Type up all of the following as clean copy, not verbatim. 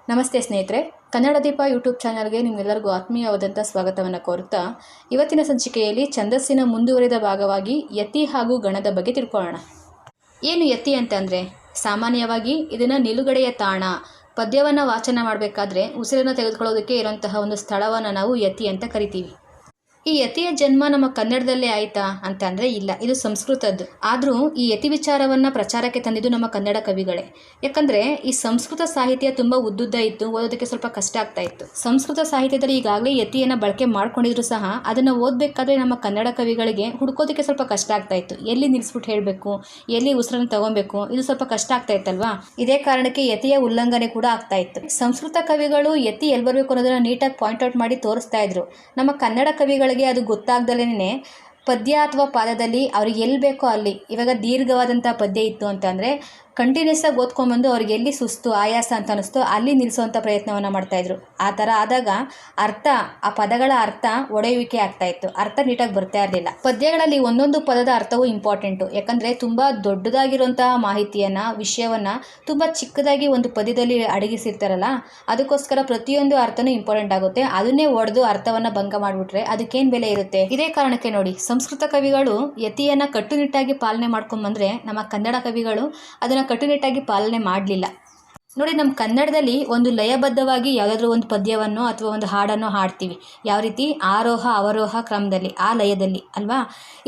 ನಮಸ್ತೆ ಸ್ನೇಹಿತರೆ, ಕನ್ನಡ ದೀಪ ಯೂಟ್ಯೂಬ್ ಚಾನಲ್ಗೆ ನಿಮ್ಮೆಲ್ಲರಿಗೂ ಆತ್ಮೀಯವಾದಂಥ ಸ್ವಾಗತವನ್ನು ಕೋರುತ್ತಾ ಇವತ್ತಿನ ಸಂಚಿಕೆಯಲ್ಲಿ ಛಂದಸ್ಸಿನ ಮುಂದುವರಿದ ಭಾಗವಾಗಿ ಯತಿ ಹಾಗೂ ಗಣದ ಬಗ್ಗೆ ತಿಳ್ಕೊಳ್ಳೋಣ. ಏನು ಯತಿ ಅಂತಂದರೆ, ಸಾಮಾನ್ಯವಾಗಿ ಇದನ್ನು ನಿಲುಗಡೆಯ ತಾಣ, ಪದ್ಯವನ್ನು ವಾಚನ ಮಾಡಬೇಕಾದ್ರೆ ಉಸಿರನ್ನು ತೆಗೆದುಕೊಳ್ಳೋದಕ್ಕೆ ಇರುವಂತಹ ಒಂದು ಸ್ಥಳವನ್ನು ನಾವು ಯತಿ ಅಂತ ಕರಿತೀವಿ. ಈ ಯತಿಯ ಜನ್ಮ ನಮ್ಮ ಕನ್ನಡದಲ್ಲೇ ಆಯಿತಾ ಅಂತಂದರೆ ಇಲ್ಲ, ಇದು ಸಂಸ್ಕೃತದ್ದು. ಆದರೂ ಈ ಯತಿ ವಿಚಾರವನ್ನು ಪ್ರಚಾರಕ್ಕೆ ತಂದಿದ್ದು ನಮ್ಮ ಕನ್ನಡ ಕವಿಗಳೇ. ಯಾಕಂದರೆ ಈ ಸಂಸ್ಕೃತ ಸಾಹಿತ್ಯ ತುಂಬ ಉದ್ದುದ್ದ ಇತ್ತು, ಓದೋದಕ್ಕೆ ಸ್ವಲ್ಪ ಕಷ್ಟ ಆಗ್ತಾ ಇತ್ತು. ಸಂಸ್ಕೃತ ಸಾಹಿತ್ಯದಲ್ಲಿ ಈಗಾಗಲೇ ಯತಿಯನ್ನು ಬಳಕೆ ಮಾಡ್ಕೊಂಡಿದ್ರು ಸಹ ಅದನ್ನು ಓದಬೇಕಾದ್ರೆ ನಮ್ಮ ಕನ್ನಡ ಕವಿಗಳಿಗೆ ಹುಡ್ಕೋದಕ್ಕೆ ಸ್ವಲ್ಪ ಕಷ್ಟ ಆಗ್ತಾ ಇತ್ತು. ಎಲ್ಲಿ ನಿಲ್ಲಿಸ್ಬಿಟ್ಟು ಹೇಳಬೇಕು, ಎಲ್ಲಿ ಉಸಿರನ್ನು ತಗೊಬೇಕು, ಇದು ಸ್ವಲ್ಪ ಕಷ್ಟ ಆಗ್ತಾ ಇತ್ತಲ್ವಾ. ಇದೇ ಕಾರಣಕ್ಕೆ ಯತಿಯ ಉಲ್ಲಂಘನೆ ಕೂಡ ಆಗ್ತಾ ಇತ್ತು. ಸಂಸ್ಕೃತ ಕವಿಗಳು ಯತಿ ಎಲ್ಲಿ ಬರಬೇಕು ಅನ್ನೋದನ್ನು ನೀಟಾಗಿ ಪಾಯಿಂಟ್ ಔಟ್ ಮಾಡಿ ತೋರಿಸ್ತಾ ಇದ್ರು. ನಮ್ಮ ಕನ್ನಡ ಕವಿಗಳಿಗೆ ಅದು ಗೊತ್ತಾಗ್ದಲೇ ಪದ್ಯ ಅಥವಾ ಪಾದದಲ್ಲಿ ಅವ್ರಿಗೆ ಎಲ್ಲಿ ಬೇಕೋ ಅಲ್ಲಿ, ಇವಾಗ ದೀರ್ಘವಾದಂಥ ಪದ್ಯ ಇತ್ತು ಅಂತಂದರೆ ಕಂಟಿನ್ಯೂಸ್ ಆಗಿ ಓದ್ಕೊಂಡ್ಬಂದು ಅವ್ರಿಗೆ ಎಲ್ಲಿ ಸುಸ್ತು ಆಯಾಸ ಅಂತ ಅನ್ನಿಸ್ತೋ ಅಲ್ಲಿ ನಿಲ್ಲಿಸೋವಂಥ ಪ್ರಯತ್ನವನ್ನು ಮಾಡ್ತಾಯಿದ್ರು. ಆ ಥರ ಆದಾಗ ಆ ಪದಗಳ ಅರ್ಥ ಒಡೆಯುವಿಕೆ ಆಗ್ತಾಯಿತ್ತು, ಅರ್ಥ ನೀಟಾಗಿ ಬರ್ತಾ ಇರಲಿಲ್ಲ. ಪದ್ಯಗಳಲ್ಲಿ ಒಂದೊಂದು ಪದದ ಅರ್ಥವೂ ಇಂಪಾರ್ಟೆಂಟು. ಯಾಕಂದರೆ ತುಂಬ ದೊಡ್ಡದಾಗಿರುವಂತಹ ಮಾಹಿತಿಯನ್ನು, ವಿಷಯವನ್ನು ತುಂಬ ಚಿಕ್ಕದಾಗಿ ಒಂದು ಪದ್ಯದಲ್ಲಿ ಅಡಗಿಸಿರ್ತಾರಲ್ಲ, ಅದಕ್ಕೋಸ್ಕರ ಪ್ರತಿಯೊಂದು ಅರ್ಥನೂ ಇಂಪಾರ್ಟೆಂಟ್ ಆಗುತ್ತೆ. ಅದನ್ನೇ ಒಡೆದು ಅರ್ಥವನ್ನು ಭಂಗ ಮಾಡಿಬಿಟ್ರೆ ಅದಕ್ಕೇನು ಬೆಲೆ ಇರುತ್ತೆ. ಇದೇ ಕಾರಣಕ್ಕೆ ನೋಡಿ, ಸಂಸ್ಕೃತ ಕವಿಗಳು ಯತಿಯನ್ನು ಕಟ್ಟುನಿಟ್ಟಾಗಿ ಪಾಲನೆ ಮಾಡ್ಕೊಂಬಂದರೆ ನಮ್ಮ ಕನ್ನಡ ಕವಿಗಳು ಅದನ್ನು ಕಟ್ಟುನಿಟ್ಟಾಗಿ ಪಾಲನೆ ಮಾಡಲಿಲ್ಲ. ನೋಡಿ, ನಮ್ಮ ಕನ್ನಡದಲ್ಲಿ ಒಂದು ಲಯಬದ್ಧವಾಗಿ ಯಾವುದಾದ್ರೂ ಒಂದು ಪದ್ಯವನ್ನು ಅಥವಾ ಒಂದು ಹಾಡನ್ನು ಹಾಡ್ತೀವಿ. ಯಾವ ರೀತಿ? ಆರೋಹ ಅವರೋಹ ಕ್ರಮದಲ್ಲಿ, ಆ ಲಯದಲ್ಲಿ ಅಲ್ವಾ.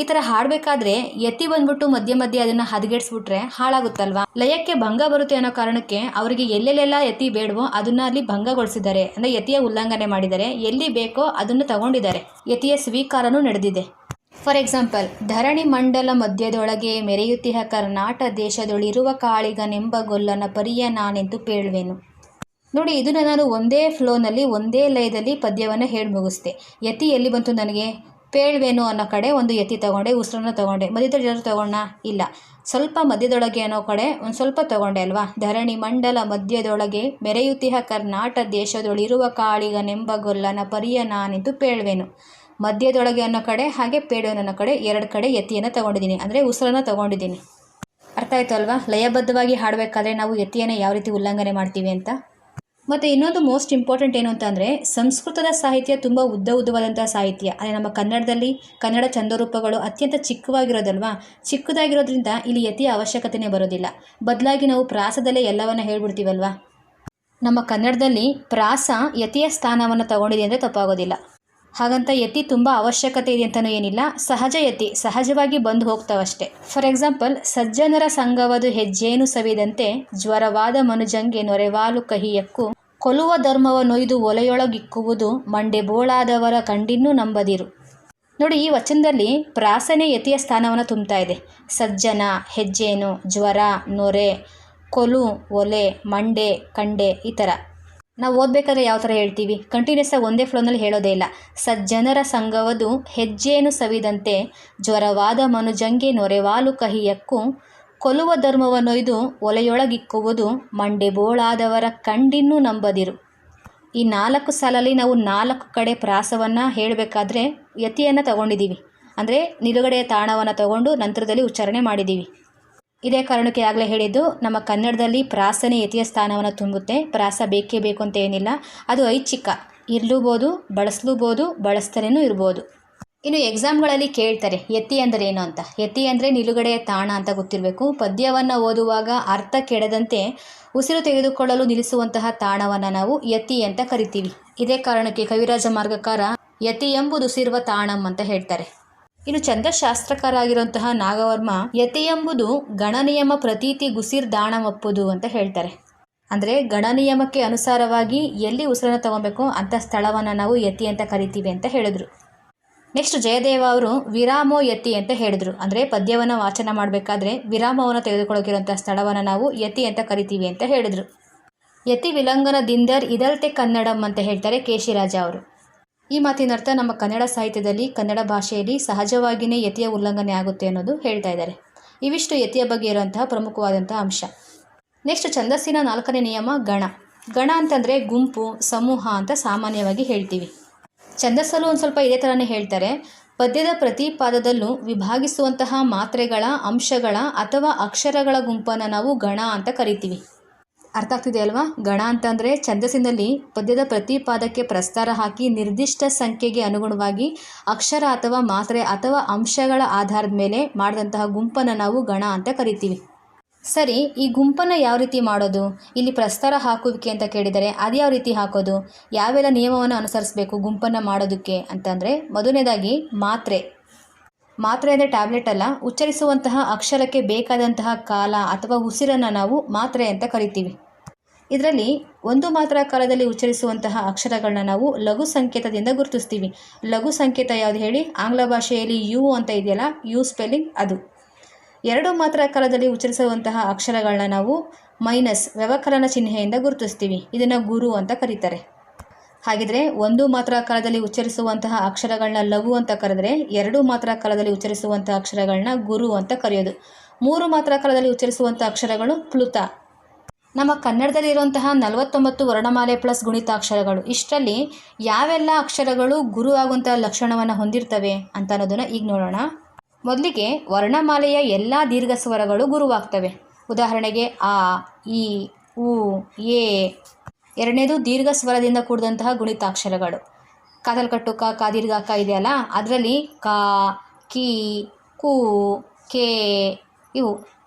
ಈ ಥರ ಹಾಡಬೇಕಾದ್ರೆ ಯತಿ ಬಂದ್ಬಿಟ್ಟು ಮಧ್ಯೆ ಮಧ್ಯೆ ಅದನ್ನು ಹದಗೆಡಿಸ್ಬಿಟ್ರೆ ಹಾಳಾಗುತ್ತಲ್ವಾ. ಲಯಕ್ಕೆ ಭಂಗ ಬರುತ್ತೆ ಅನ್ನೋ ಕಾರಣಕ್ಕೆ ಅವರಿಗೆ ಎಲ್ಲೆಲ್ಲೆಲ್ಲ ಯತಿ ಬೇಡವೋ ಅದನ್ನು ಅಲ್ಲಿ ಭಂಗಗೊಳಿಸಿದ್ದಾರೆ. ಅಂದರೆ ಯತಿಯ ಉಲ್ಲಂಘನೆ ಮಾಡಿದ್ದಾರೆ. ಎಲ್ಲಿ ಬೇಕೋ ಅದನ್ನು ತಗೊಂಡಿದ್ದಾರೆ. ಯತಿಯ ಸ್ವೀಕಾರನೂ ನಡೆದಿದೆ. ಫಾರ್ ಎಕ್ಸಾಂಪಲ್, ಧರಣಿ ಮಂಡಲ ಮಧ್ಯದೊಳಗೆ ಮೆರೆಯುತ್ತಿಹ ಕರ್ನಾಟ ದೇಶದೊಳಿರುವ ಕಾಳಿಗನೆಂಬ ಗೊಲ್ಲನ ಪರಿಯ ನಾನೆಂದು ಪೇಳುವೆನು. ನೋಡಿ, ಇದನ್ನು ನಾನು ಒಂದೇ ಫ್ಲೋನಲ್ಲಿ ಒಂದೇ ಲಯದಲ್ಲಿ ಪದ್ಯವನ್ನು ಹೇಳಿ ಮುಗಿಸ್ದೆ. ಯತಿ ಎಲ್ಲಿ ಬಂತು ನನಗೆ? ಪೇಳುವೆನು ಅನ್ನೋ ಕಡೆ ಒಂದು ಯತಿ ತಗೊಂಡೆ, ಉಸಿರನ್ನು ತಗೊಂಡೆ. ಮಧ್ಯದಲ್ಲಿ ಏನಾದ್ರು ತಗೊಂಡ? ಇಲ್ಲ. ಸ್ವಲ್ಪ ಮಧ್ಯದೊಳಗೆ ಅನ್ನೋ ಕಡೆ ಒಂದು ಸ್ವಲ್ಪ ತಗೊಂಡೆ ಅಲ್ವಾ. ಧರಣಿ ಮಂಡಲ ಮಧ್ಯದೊಳಗೆ ಮೆರೆಯುತ್ತಿಹ ಕರ್ನಾಟ ದೇಶದೊಳಿರುವ ಕಾಳಿಗನೆಂಬ ಗೊಲ್ಲನ ಪರಿಯ ನಾನೆಂದು ಪೇಳುವೆನು. ಮಧ್ಯದೊಳಗೆ ಅನ್ನೋ ಕಡೆ ಹಾಗೆ ಪೇಳುವೆನು ಅನ್ನೋ ಕಡೆ ಎರಡು ಕಡೆ ಯತಿಯನ್ನು ತಗೊಂಡಿದ್ದೀನಿ, ಅಂದರೆ ಉಸಿರನ್ನು ತಗೊಂಡಿದ್ದೀನಿ. ಅರ್ಥ ಆಯಿತು ಅಲ್ವಾ? ಲಯಬದ್ಧವಾಗಿ ಹಾಡಬೇಕಾದ್ರೆ ನಾವು ಯತಿಯನ್ನು ಯಾವ ರೀತಿ ಉಲ್ಲಂಘನೆ ಮಾಡ್ತೀವಿ ಅಂತ. ಮತ್ತು ಇನ್ನೊಂದು ಮೋಸ್ಟ್ ಇಂಪಾರ್ಟೆಂಟ್ ಏನು ಅಂತಂದರೆ, ಸಂಸ್ಕೃತದ ಸಾಹಿತ್ಯ ತುಂಬ ಉದ್ದವಾದಂಥ ಸಾಹಿತ್ಯ. ಅದೇ ನಮ್ಮ ಕನ್ನಡದಲ್ಲಿ ಕನ್ನಡ ಛಂದರೂಪಗಳು ಅತ್ಯಂತ ಚಿಕ್ಕವಾಗಿರೋದಲ್ವಾ. ಚಿಕ್ಕದಾಗಿರೋದ್ರಿಂದ ಇಲ್ಲಿ ಯತಿಯ ಅವಶ್ಯಕತೆಯೇ ಬರೋದಿಲ್ಲ. ಬದಲಾಗಿ ನಾವು ಪ್ರಾಸದಲ್ಲೇ ಎಲ್ಲವನ್ನು ಹೇಳ್ಬಿಡ್ತೀವಲ್ವಾ. ನಮ್ಮ ಕನ್ನಡದಲ್ಲಿ ಪ್ರಾಸ ಯತಿಯ ಸ್ಥಾನವನ್ನು ತಗೊಂಡಿದೆ ಅಂದರೆ ತಪ್ಪಾಗೋದಿಲ್ಲ. ಹಾಗಂತ ಯತಿ ತುಂಬ ಅವಶ್ಯಕತೆ ಇದೆ ಅಂತಲೂ ಏನಿಲ್ಲ. ಸಹಜ ಯತಿ ಸಹಜವಾಗಿ ಬಂದು ಹೋಗ್ತಾವಷ್ಟೇ. ಫಾರ್ ಎಕ್ಸಾಂಪಲ್, ಸಜ್ಜನರ ಸಂಗವದು ಹೆಜ್ಜೇನು ಸವಿದಂತೆ ಜ್ವರವಾದ ಮನುಜಂಗೆ ನೊರೆವಾಲು ಕಹಿಯಕ್ಕೂ ಕೊಲುವ ಧರ್ಮವ ನೊಯ್ದು ಒಲೆಯೊಳಗಿಕ್ಕುವುದು ಮಂಡೆ ಬೋಳಾದವರ ಕಂಡಿನ್ನೂ ನಂಬದಿರು. ನೋಡಿ, ಈ ವಚನದಲ್ಲಿ ಪ್ರಾಸನೆ ಯತಿಯ ಸ್ಥಾನವನ್ನು ತುಂಬ್ತಾ ಇದೆ. ಸಜ್ಜನ, ಹೆಜ್ಜೇನು, ಜ್ವರ, ನೊರೆ, ಕೊಲು, ಒಲೆ, ಮಂಡೆ, ಕಂಡೆ, ಈ ಥರ ನಾವು ಓದಬೇಕಾದ್ರೆ ಯಾವ ಥರ ಹೇಳ್ತೀವಿ? ಕಂಟಿನ್ಯೂಸ್ ಆಗಿ ಒಂದೇ ಫ್ಲೋನಲ್ಲಿ ಹೇಳೋದೇ ಇಲ್ಲ. ಸಜ್ಜನರ ಸಂಗವದು ಹೆಜ್ಜೇನು ಸವಿದಂತೆ ಜ್ವರವಾದ ಮನುಜಂಗೆ ನೊರೆವಾಲು ಕಹಿಯಕ್ಕೂ ಕೊಲುವ ಧರ್ಮವನ್ನೊಯ್ದು ಒಲೆಯೊಳಗಿಕ್ಕುವುದು ಮಂಡೆ ಬೋಳಾದವರ ಕಂಡಿನ್ನೂ ನಂಬದಿರು. ಈ 4 ಸಾಲಲ್ಲಿ ನಾವು 4 ಕಡೆ ಪ್ರಾಸವನ್ನು ಹೇಳಬೇಕಾದ್ರೆ ಯತಿಯನ್ನು ತಗೊಂಡಿದ್ದೀವಿ. ಅಂದರೆ ನಿಲುಗಡೆಯ ತಾಣವನ್ನು ತಗೊಂಡು ನಂತರದಲ್ಲಿ ಉಚ್ಚಾರಣೆ ಮಾಡಿದ್ದೀವಿ. ಇದೇ ಕಾರಣಕ್ಕೆ ಆಗಲೇ ಹೇಳಿದ್ದು, ನಮ್ಮ ಕನ್ನಡದಲ್ಲಿ ಪ್ರಾಸನೆ ಯತಿಯ ಸ್ಥಾನವನ್ನು ತುಂಬುತ್ತೆ. ಪ್ರಾಸ ಬೇಕೇ ಬೇಕು ಅಂತ ಏನಿಲ್ಲ, ಅದು ಐಚ್ಛಿಕ. ಇರ್ಲೂಬೋದು, ಬಳಸಲೂಬೋದು, ಬಳಸ್ತಲೇ ಇರ್ಬೋದು. ಇನ್ನು ಎಕ್ಸಾಮ್ಗಳಲ್ಲಿ ಕೇಳ್ತಾರೆ ಯತಿ ಅಂದರೆ ಏನು ಅಂತ. ಯತಿ ಅಂದರೆ ನಿಲುಗಡೆಯ ತಾಣ ಅಂತ ಗೊತ್ತಿರಬೇಕು. ಪದ್ಯವನ್ನು ಓದುವಾಗ ಅರ್ಥ ಕೆಡದಂತೆ ಉಸಿರು ತೆಗೆದುಕೊಳ್ಳಲು ನಿಲ್ಲಿಸುವಂತಹ ತಾಣವನ್ನು ನಾವು ಯತಿ ಅಂತ ಕರಿತೀವಿ. ಇದೇ ಕಾರಣಕ್ಕೆ ಕವಿರಾಜ ಮಾರ್ಗಕಾರ ಯತಿ ಎಂಬುದುಸಿರುವ ತಾಣಂ ಅಂತ ಹೇಳ್ತಾರೆ. ಇನ್ನು ಛಂದಶಾಸ್ತ್ರಕಾರ ಆಗಿರುವಂತಹ ನಾಗವರ್ಮ ಯತಿ ಎಂಬುದು ಗಣನಿಯಮ ಪ್ರತೀತಿ ಗುಸಿರ್ ದಾಣಮಪ್ಪುದು ಅಂತ ಹೇಳ್ತಾರೆ. ಅಂದರೆ ಗಣನಿಯಮಕ್ಕೆ ಅನುಸಾರವಾಗಿ ಎಲ್ಲಿ ಉಸಿರನ್ನು ತಗೊಬೇಕು ಅಂಥ ಸ್ಥಳವನ್ನು ನಾವು ಯತಿ ಅಂತ ಕರಿತೀವಿ ಅಂತ ಹೇಳಿದ್ರು. ನೆಕ್ಸ್ಟ್ ಜಯದೇವ ಅವರು ವಿರಾಮೋ ಯತಿ ಅಂತ ಹೇಳಿದ್ರು. ಅಂದರೆ ಪದ್ಯವನ್ನು ವಾಚನ ಮಾಡಬೇಕಾದ್ರೆ ವಿರಾಮವನ್ನು ತೆಗೆದುಕೊಳ್ಳೋಕಿರುವಂಥ ಸ್ಥಳವನ್ನು ನಾವು ಯತಿ ಅಂತ ಕರಿತೀವಿ ಅಂತ ಹೇಳಿದ್ರು. ಯತಿ ವಿಲಂಘನದಿಂದರ್ ಇದಲ್ತೆ ಕನ್ನಡಂ ಅಂತ ಹೇಳ್ತಾರೆ ಕೇಶಿರಾಜ ಅವರು. ಈ ಮಾತಿನ ಅರ್ಥ, ನಮ್ಮ ಕನ್ನಡ ಸಾಹಿತ್ಯದಲ್ಲಿ ಕನ್ನಡ ಭಾಷೆಯಲ್ಲಿ ಸಹಜವಾಗಿಯೇ ಯತಿಯ ಉಲ್ಲಂಘನೆ ಆಗುತ್ತೆ ಅನ್ನೋದು ಹೇಳ್ತಾ ಇದ್ದಾರೆ. ಇವಿಷ್ಟು ಯತಿಯ ಬಗ್ಗೆ ಇರುವಂತಹ ಪ್ರಮುಖವಾದಂಥ ಅಂಶ. ನೆಕ್ಸ್ಟ್ ಛಂದಸ್ಸಿನ 4ನೇ ನಿಯಮ ಗಣ. ಗಣ ಅಂತಂದರೆ ಗುಂಪು, ಸಮೂಹ ಅಂತ ಸಾಮಾನ್ಯವಾಗಿ ಹೇಳ್ತೀವಿ. ಛಂದಸ್ಸಲ್ಲೂ ಒಂದು ಸ್ವಲ್ಪ ಇದೇ ಥರನೇ ಹೇಳ್ತಾರೆ. ಪದ್ಯದ ಪ್ರತಿ ಪಾದದಲ್ಲೂ ವಿಭಾಗಿಸುವಂತಹ ಮಾತ್ರೆಗಳ, ಅಂಶಗಳ ಅಥವಾ ಅಕ್ಷರಗಳ ಗುಂಪನ್ನು ನಾವು ಗಣ ಅಂತ ಕರಿತೀವಿ. ಅರ್ಥ ಆಗ್ತಿದೆ ಅಲ್ವಾ? ಗಣ ಅಂತಂದರೆ ಛಂದಸ್ಸಿನಲ್ಲಿ ಪದ್ಯದ ಪ್ರತಿ ಪಾದಕ್ಕೆ ಪ್ರಸ್ತಾರ ಹಾಕಿ ನಿರ್ದಿಷ್ಟ ಸಂಖ್ಯೆಗೆ ಅನುಗುಣವಾಗಿ ಅಕ್ಷರ ಅಥವಾ ಮಾತ್ರೆ ಅಥವಾ ಅಂಶಗಳ ಆಧಾರದ ಮೇಲೆ ಮಾಡಿದಂತಹ ಗುಂಪನ್ನು ನಾವು ಗಣ ಅಂತ ಕರಿತೀವಿ. ಸರಿ, ಈ ಗುಂಪನ್ನು ಯಾವ ರೀತಿ ಮಾಡೋದು? ಇಲ್ಲಿ ಪ್ರಸ್ತಾರ ಹಾಕುವಿಕೆ ಅಂತ ಕೇಳಿದರೆ ಅದು ಯಾವ ರೀತಿ ಹಾಕೋದು? ಯಾವೆಲ್ಲ ನಿಯಮವನ್ನು ಅನುಸರಿಸಬೇಕು ಗುಂಪನ್ನು ಮಾಡೋದಕ್ಕೆ ಅಂತಂದರೆ, ಮೊದಲನೇದಾಗಿ ಮಾತ್ರೆ ಅಂದರೆ ಟ್ಯಾಬ್ಲೆಟ್ ಅಲ್ಲ, ಉಚ್ಚರಿಸುವಂತಹ ಅಕ್ಷರಕ್ಕೆ ಬೇಕಾದಂತಹ ಕಾಲ ಅಥವಾ ಉಸಿರನ್ನು ನಾವು ಮಾತ್ರೆ ಅಂತ ಕರಿತೀವಿ. ಇದರಲ್ಲಿ ಒಂದು ಮಾತ್ರ ಕಾಲದಲ್ಲಿ ಉಚ್ಚರಿಸುವಂತಹ ಅಕ್ಷರಗಳನ್ನ ನಾವು ಲಘು ಸಂಕೇತದಿಂದ ಗುರುತಿಸ್ತೀವಿ. ಲಘು ಸಂಕೇತ ಯಾವುದು ಹೇಳಿ? ಆಂಗ್ಲ ಭಾಷೆಯಲ್ಲಿ ಯು ಅಂತ ಇದೆಯಲ್ಲ, ಯು ಸ್ಪೆಲ್ಲಿಂಗ್ ಅದು. ಎರಡು ಮಾತ್ರ ಕಾಲದಲ್ಲಿ ಉಚ್ಚರಿಸುವಂತಹ ಅಕ್ಷರಗಳನ್ನ ನಾವು ಮೈನಸ್ ವ್ಯವಕಲನ ಚಿಹ್ನೆಯಿಂದ ಗುರುತಿಸ್ತೀವಿ. ಇದನ್ನು ಗುರು ಅಂತ ಕರೀತಾರೆ. ಹಾಗಿದ್ರೆ ಒಂದು ಮಾತ್ರ ಕಾಲದಲ್ಲಿ ಉಚ್ಚರಿಸುವಂತಹ ಅಕ್ಷರಗಳನ್ನ ಲಘು ಅಂತ ಕರೆದರೆ, ಎರಡು ಮಾತ್ರ ಕಾಲದಲ್ಲಿ ಉಚ್ಚರಿಸುವಂತಹ ಅಕ್ಷರಗಳನ್ನ ಗುರು ಅಂತ ಕರೆಯೋದು. ಮೂರು ಮಾತ್ರ ಕಾಲದಲ್ಲಿ ಉಚ್ಚರಿಸುವಂಥ ಅಕ್ಷರಗಳು ಪ್ಲುತ. ನಮ್ಮ ಕನ್ನಡದಲ್ಲಿರುವಂತಹ 49 ವರ್ಣಮಾಲೆ ಪ್ಲಸ್ ಗುಣಿತಾಕ್ಷರಗಳು, ಇಷ್ಟರಲ್ಲಿ ಯಾವೆಲ್ಲ ಅಕ್ಷರಗಳು ಗುರು ಆಗುವಂಥ ಲಕ್ಷಣವನ್ನು ಹೊಂದಿರ್ತವೆ ಅಂತ ಅನ್ನೋದನ್ನು ಈಗ ನೋಡೋಣ. ಮೊದಲಿಗೆ ವರ್ಣಮಾಲೆಯ ಎಲ್ಲ ದೀರ್ಘ ಸ್ವರಗಳು ಗುರುವಾಗ್ತವೆ. ಉದಾಹರಣೆಗೆ ಆ, ಈ, ಉ, ಎ. ಎರಡನೇದು ದೀರ್ಘ ಸ್ವರದಿಂದ ಕೂಡಿದಂತಹ ಗುಣಿತಾಕ್ಷರಗಳು. ಕಾದಲ್ಕಟ್ಟು ಕ ದೀರ್ಘ ಕ ಇದೆಯಲ್ಲ, ಅದರಲ್ಲಿ ಕಾ, ಕಿ, ಕು, ಕೆ ಇವು.